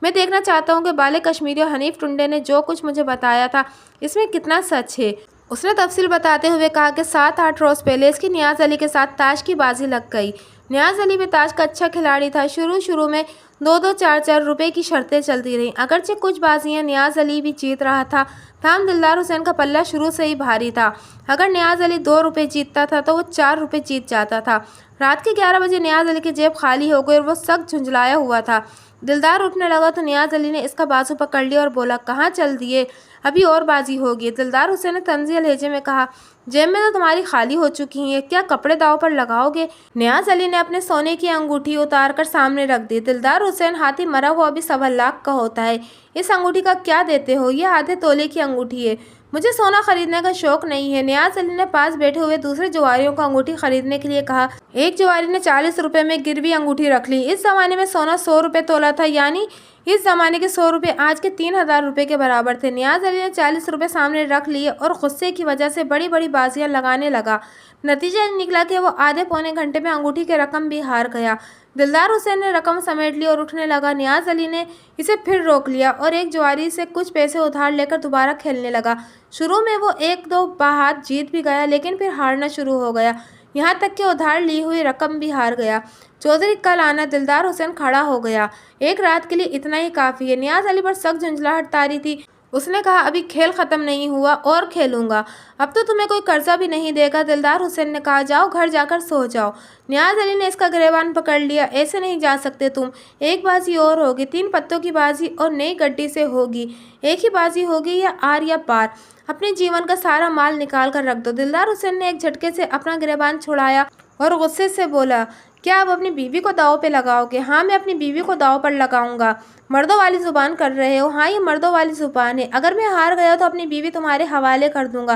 میں دیکھنا چاہتا ہوں کہ بالے کشمیری اور حنیف ٹنڈے نے جو کچھ مجھے بتایا تھا اس میں کتنا سچ ہے۔ اس نے تفصیل بتاتے ہوئے کہا کہ 7-8 روز پہلے اس کی نیاز علی کے ساتھ تاش کی بازی لگ گئی۔ نیاز علی بھی تاش کا اچھا کھلاڑی تھا، شروع میں 2-2 4-4 روپے کی شرطیں چلتی رہیں، اگرچہ کچھ بازیاں نیاز علی بھی جیت رہا تھا، تاہم دلدار حسین کا پلہ شروع سے ہی بھاری تھا، اگر نیاز علی 2 روپے جیتتا تھا تو وہ 4 روپے جیت جاتا تھا۔ رات کے 11 بجے نیاز علی کی جیب خالی ہو گئی اور وہ سخت جھنجھلایا ہوا تھا۔ دلدار اٹھنے لگا تو نیاز علی نے اس کا بازو پکڑ لیا اور بولا کہاں چل دیے، ابھی اور بازی ہوگی۔ دلدار حسین نے طنزیہ لہجے میں کہا جیب میں تو تمہاری خالی ہو چکی ہیں، کیا کپڑے داؤ پر لگاؤ گے؟ نیاز علی نے اپنے سونے کی انگوٹھی اتار کر سامنے رکھ دی۔ دلدار حسین ہاتھی مرا ہوا بھی 1.25 لاکھ کا ہوتا ہے، اس انگوٹھی کا کیا دیتے ہو؟ یہ آدھے تولے کی انگوٹھی ہے، مجھے سونا خریدنے کا شوق نہیں ہے۔ نیاز علی نے پاس بیٹھے ہوئے دوسرے جواریوں کو انگوٹھی خریدنے کے لیے کہا۔ ایک جواری نے 40 روپے میں گروی انگوٹھی رکھ لی۔ اس زمانے میں سونا 100 روپے تولا تھا، یعنی اس زمانے کے 100 روپے آج کے 3000 روپے کے برابر تھے۔ نیاز علی نے 40 روپے سامنے رکھ لیے اور غصے کی وجہ سے بڑی بڑی بازیاں لگانے لگا۔ نتیجہ نکلا کہ وہ آدھے پونے گھنٹے میں انگوٹھی کے رقم بھی ہار گیا۔ دلدار حسین نے رقم سمیٹ لی اور اٹھنے لگا، نیاز علی نے اسے پھر روک لیا اور ایک جواری سے کچھ پیسے ادھار لے کر دوبارہ کھیلنے لگا۔ شروع میں وہ 1-2 بہات جیت بھی گیا لیکن پھر ہارنا شروع ہو گیا، یہاں تک کہ ادھار لی ہوئی رقم بھی ہار گیا۔ چودھری کل آنا۔ دلدار حسین کھڑا ہو گیا، ایک رات کے لیے اتنا ہی کافی ہے۔ نیاز علی پر سخت جھنجھلاہٹ طاری تھی، اس نے کہا ابھی کھیل ختم نہیں ہوا اور کھیلوں گا، اب تو تمہیں کوئی قرضہ بھی نہیں دے گا۔ دلدار حسین نے کہا جاؤ گھر جا کر سو جاؤ۔ نیاز علی نے اس کا گریبان پکڑ لیا، ایسے نہیں جا سکتے تم، ایک بازی اور ہوگی، 3 پتوں کی بازی اور نئی گڈی سے ہوگی، ایک ہی بازی ہوگی یا آر یا پار، اپنے جیون کا سارا مال نکال کر رکھ دو۔ دلدار حسین نے ایک جھٹکے سے اپنا گریبان چھڑایا اور غصے سے بولا کیا اب اپنی بیوی کو داؤ پہ لگاؤ گے؟ ہاں میں اپنی بیوی کو داؤ پر لگاؤں گا۔ مردوں والی زبان کر رہے ہو؟ ہاں یہ مردوں والی زبان ہے، اگر میں ہار گیا تو اپنی بیوی تمہارے حوالے کر دوں گا،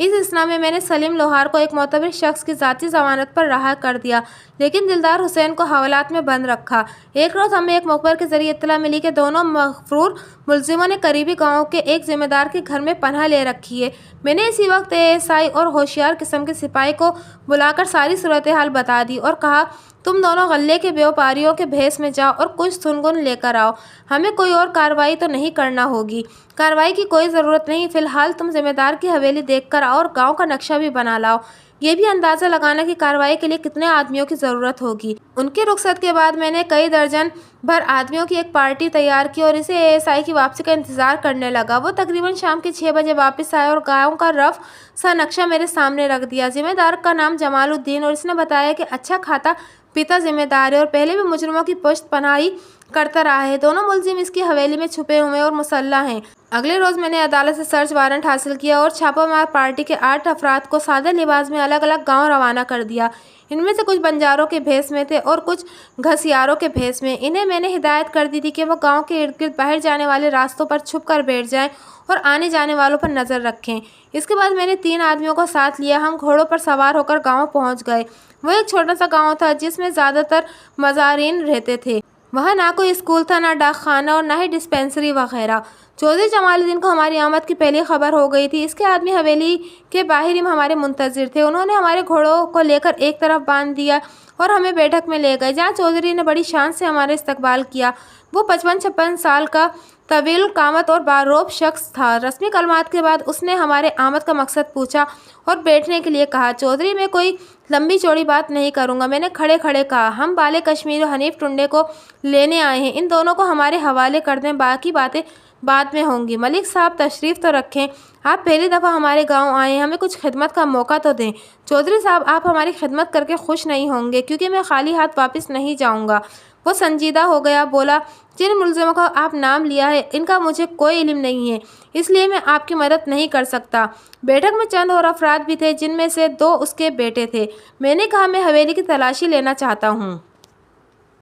اس اثنا میں نے سلیم لوہار کو ایک معتبر شخص کی ذاتی ضمانت پر رہا کر دیا، لیکن دلدار حسین کو حوالات میں بند رکھا۔ ایک روز ہمیں ایک مخبر کے ذریعے اطلاع ملی کہ دونوں مغفور ملزموں نے قریبی گاؤں کے ایک ذمہ دار کے گھر میں پناہ لے رکھی ہے۔ میں نے اسی وقت ASI اور ہوشیار قسم کے سپاہی کو بلا کر ساری صورتحال بتا دی اور کہا، تم دونوں غلے کے بیوپاریوں کے بھیس میں جاؤ اور کچھ سنگن لے کر آؤ، ہمیں کوئی اور کارروائی تو نہیں کرنا ہوگی۔ کارروائی کی کوئی ضرورت نہیں، فی الحال تم ذمہ دار کی حویلی دیکھ کر آؤ اور گاؤں کا نقشہ بھی بنا لاؤ، یہ بھی اندازہ لگانا کہ کارروائی کے لیے کتنے آدمیوں کی ضرورت ہوگی۔ ان کی رخصت کے بعد میں نے کئی درجن بھر آدمیوں کی ایک پارٹی تیار کی اور اسے ASI کی واپسی کا انتظار کرنے لگا۔ وہ تقریباً شام کے 6 بجے واپس آئے اور گاؤں کا رف سا نقشہ میرے سامنے رکھ دیا۔ ذمہ دار کا نام جمال الدین اور اس نے بتایا کہ اچھا کھاتا پیتا ذمہ دار ہے اور پہلے بھی مجرموں کی پشت پناہی کرتا رہا ہے۔ دونوں ملزم اس کی حویلی میں چھپے ہوئے اور مسلح ہیں۔ اگلے روز میں نے عدالت سے سرچ وارنٹ حاصل کیا اور چھاپہ مار پارٹی کے 8 افراد کو سادہ لباس میں الگ الگ گاؤں روانہ کر دیا۔ ان میں سے کچھ بنجاروں کے بھیس میں تھے اور کچھ گھسیاروں کے بھیس میں۔ انہیں میں نے ہدایت کر دی تھی کہ وہ گاؤں کے ارد گرد باہر جانے والے راستوں پر چھپ کر بیٹھ جائیں اور آنے جانے والوں پر نظر رکھیں۔ اس کے بعد میں نے 3 آدمیوں کو ساتھ لیا۔ ہم گھوڑوں پر سوار ہو کر گاؤں پہنچ گئے۔ وہ ایک چھوٹا سا گاؤں تھا جس میں زیادہ تر مزارین رہتے تھے۔ وہاں نہ کوئی اسکول تھا، نہ ڈاک خانہ اور نہ ہی ڈسپنسری وغیرہ۔ چودھری جمال الدین کو ہماری آمد کی پہلی خبر ہو گئی تھی۔ اس کے آدمی حویلی کے باہر ہی ہمارے منتظر تھے۔ انہوں نے ہمارے گھوڑوں کو لے کر ایک طرف باندھ دیا اور ہمیں بیٹھک میں لے گئے جہاں چودھری نے بڑی شان سے ہمارا استقبال کیا۔ وہ 55-56 سال کا طویل قامت اور باروب شخص تھا۔ رسمی کلمات کے بعد اس نے ہمارے آمد کا مقصد پوچھا اور بیٹھنے کے لیے کہا۔ چودھری، میں کوئی لمبی چوڑی بات نہیں کروں گا، میں نے کھڑے کھڑے کہا۔ ہم بالے کشمیر اور حنیف ٹنڈے کو لینے آئے ہیں، ان دونوں کو ہمارے حوالے کر دیں، باقی باتیں بعد میں ہوں گی۔ ملک صاحب تشریف تو رکھیں، آپ پہلی دفعہ ہمارے گاؤں آئے ہیں، ہمیں کچھ خدمت کا موقع تو دیں۔ چودھری صاحب، آپ ہماری خدمت کر کے خوش نہیں ہوں گے کیونکہ میں خالی ہاتھ واپس نہیں جاؤں گا۔ وہ سنجیدہ ہو گیا، بولا، جن ملزموں کا آپ نام لیا ہے ان کا مجھے کوئی علم نہیں ہے، اس لیے میں آپ کی مدد نہیں کر سکتا۔ بیٹھک میں چند اور افراد بھی تھے جن میں سے 2 اس کے بیٹے تھے۔ میں نے کہا، میں حویلی کی تلاشی لینا چاہتا ہوں۔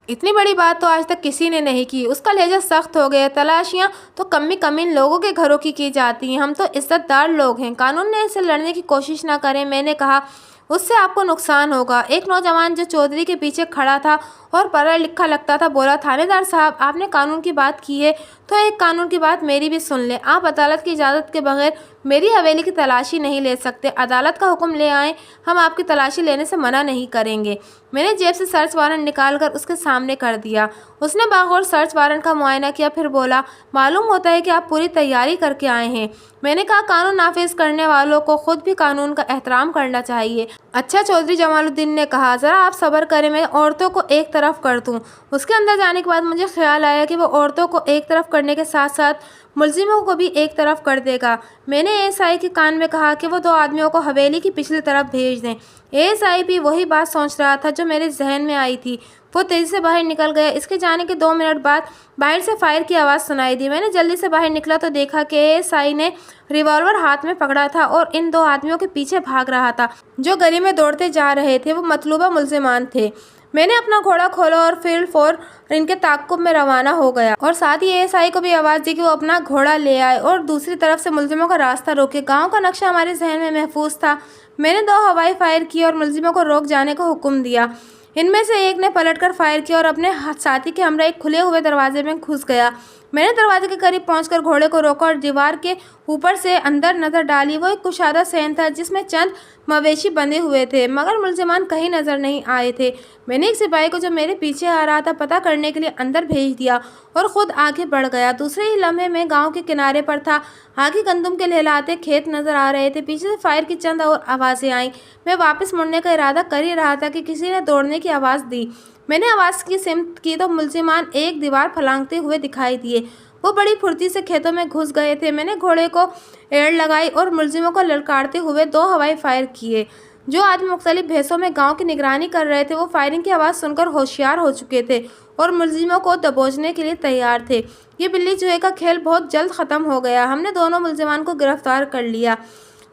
اتنی بڑی بات تو آج تک کسی نے نہیں کی۔ اس کا لہجہ سخت ہو گیا۔ تلاشیاں تو کمین لوگوں کے گھروں کی جاتی ہیں، ہم تو عزت دار لوگ ہیں، قانون نے سے لڑنے کی کوشش نہ کریں۔ میں نے کہا، اس سے آپ کو نقصان ہوگا۔ ایک نوجوان جو چودھری کے پیچھے کھڑا تھا اور پڑھا لکھا لگتا تھا بولا، تھانے دار صاحب، آپ نے قانون کی بات کی ہے تو ایک قانون کی بات میری بھی سن لیں۔ آپ عدالت کی اجازت کے بغیر میری حویلی کی تلاشی نہیں لے سکتے۔ عدالت کا حکم لے آئیں، ہم آپ کی تلاشی لینے سے منع نہیں کریں گے۔ میں نے جیب سے سرچ وارنٹ نکال کر اس کے سامنے کر دیا۔ اس نے باغور سرچ وارنٹ کا معائنہ کیا، پھر بولا، معلوم ہوتا ہے کہ آپ پوری تیاری کر کے آئے ہیں۔ میں نے کہا، قانون نافذ کرنے والوں کو خود بھی قانون کا احترام کرنا چاہیے۔ اچھا، چودھری جمال الدین نے کہا، ذرا آپ صبر کریں، میں عورتوں کو ایک طرف کر دوں۔ اس کے اندر جانے کے بعد مجھے خیال آیا کہ وہ عورتوں کو ایک طرف کرنے کے ساتھ ساتھ ملزموں کو بھی ایک طرف کر دے گا۔ میں نے ASI کے کان میں کہا کہ وہ 2 آدمیوں کو حویلی کی پچھلی طرف بھیج دیں۔ ASI بھی وہی بات سوچ رہا تھا جو میرے ذہن میں آئی تھی۔ وہ تیزی سے باہر نکل گیا۔ اس کے جانے کے 2 منٹ بعد باہر سے فائر کی آواز سنائی دی۔ میں نے جلدی سے باہر نکلا تو دیکھا کہ ASI نے ریوالور ہاتھ میں پکڑا تھا اور ان 2 آدمیوں کے پیچھے بھاگ رہا تھا جو گلی میں دوڑتے جا رہے تھے۔ وہ مطلوبہ ملزمان تھے۔ میں نے اپنا گھوڑا کھولا اور فیلڈ فور ان کے تعاقب میں روانہ ہو گیا اور ساتھ ہی ASI کو بھی آواز دی کہ وہ اپنا گھوڑا لے آئے اور دوسری طرف سے ملزموں کا راستہ روکے۔ گاؤں کا نقشہ ہمارے ذہن میں محفوظ تھا۔ میں نے 2 ہوائی فائر کیے اور ملزموں کو روک جانے کا حکم دیا۔ ان میں سے ایک نے پلٹ کر فائر کیا اور اپنے ساتھی کے ہمراہ ایک کھلے ہوئے دروازے میں گھس گیا۔ میں نے دروازے کے قریب پہنچ کر گھوڑے کو روکا اور دیوار کے اوپر سے اندر نظر ڈالی۔ وہ ایک کشادہ صحن تھا جس میں چند مویشی بندھے ہوئے تھے مگر ملزمان کہیں نظر نہیں آئے تھے۔ میں نے ایک سپاہی کو جو میرے پیچھے آ رہا تھا پتہ کرنے کے لیے اندر بھیج دیا اور خود آگے بڑھ گیا۔ دوسرے ہی لمحے میں گاؤں کے کنارے پر تھا۔ آگے گندم کے لہلاتے کھیت نظر آ رہے تھے۔ پیچھے سے فائر کی چند اور آوازیں آئیں۔ میں واپس مڑنے کا ارادہ کر ہی رہا تھا کہ کسی نے دوڑنے کی آواز دی۔ میں نے آواز کی سمت کی تو ملزمان ایک دیوار پھلانگتے ہوئے دکھائی دیے۔ وہ بڑی پھرتی سے کھیتوں میں گھس گئے تھے۔ میں نے گھوڑے کو ایڑ لگائی اور ملزموں کو للکارتے ہوئے 2 ہوائی فائر کیے۔ جو آدمی مختلف بھیسوں میں گاؤں کی نگرانی کر رہے تھے وہ فائرنگ کی آواز سن کر ہوشیار ہو چکے تھے اور ملزموں کو دبوچنے کے لیے تیار تھے۔ یہ بلی چوہے کا کھیل بہت جلد ختم ہو گیا۔ ہم نے دونوں ملزمان کو گرفتار کر لیا۔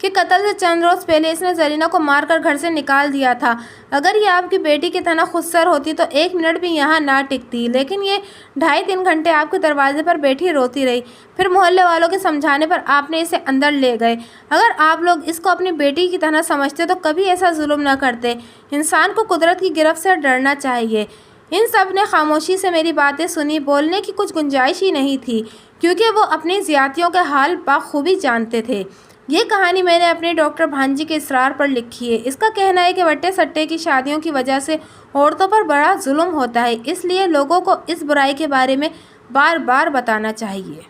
کہ قتل سے چند روز پہلے اس نے زرینہ کو مار کر گھر سے نکال دیا تھا۔ اگر یہ آپ کی بیٹی کی طرح خودسر ہوتی تو 1 منٹ بھی یہاں نہ ٹکتی، لیکن یہ 2.5-3 گھنٹے آپ کے دروازے پر بیٹھی روتی رہی، پھر محلے والوں کے سمجھانے پر آپ نے اسے اندر لے گئے۔ اگر آپ لوگ اس کو اپنی بیٹی کی طرح سمجھتے تو کبھی ایسا ظلم نہ کرتے۔ انسان کو قدرت کی گرفت سے ڈرنا چاہیے۔ ان سب نے خاموشی سے میری باتیں سنی، بولنے کی کچھ گنجائش ہی نہیں تھی، کیونکہ وہ اپنی زیادتیوں کے حال بخوبی جانتے تھے۔ یہ کہانی میں نے اپنے ڈاکٹر بھانجی کے اصرار پر لکھی ہے۔ اس کا کہنا ہے کہ وٹے سٹے کی شادیوں کی وجہ سے عورتوں پر بڑا ظلم ہوتا ہے، اس لیے لوگوں کو اس برائی کے بارے میں بار بار بتانا چاہیے۔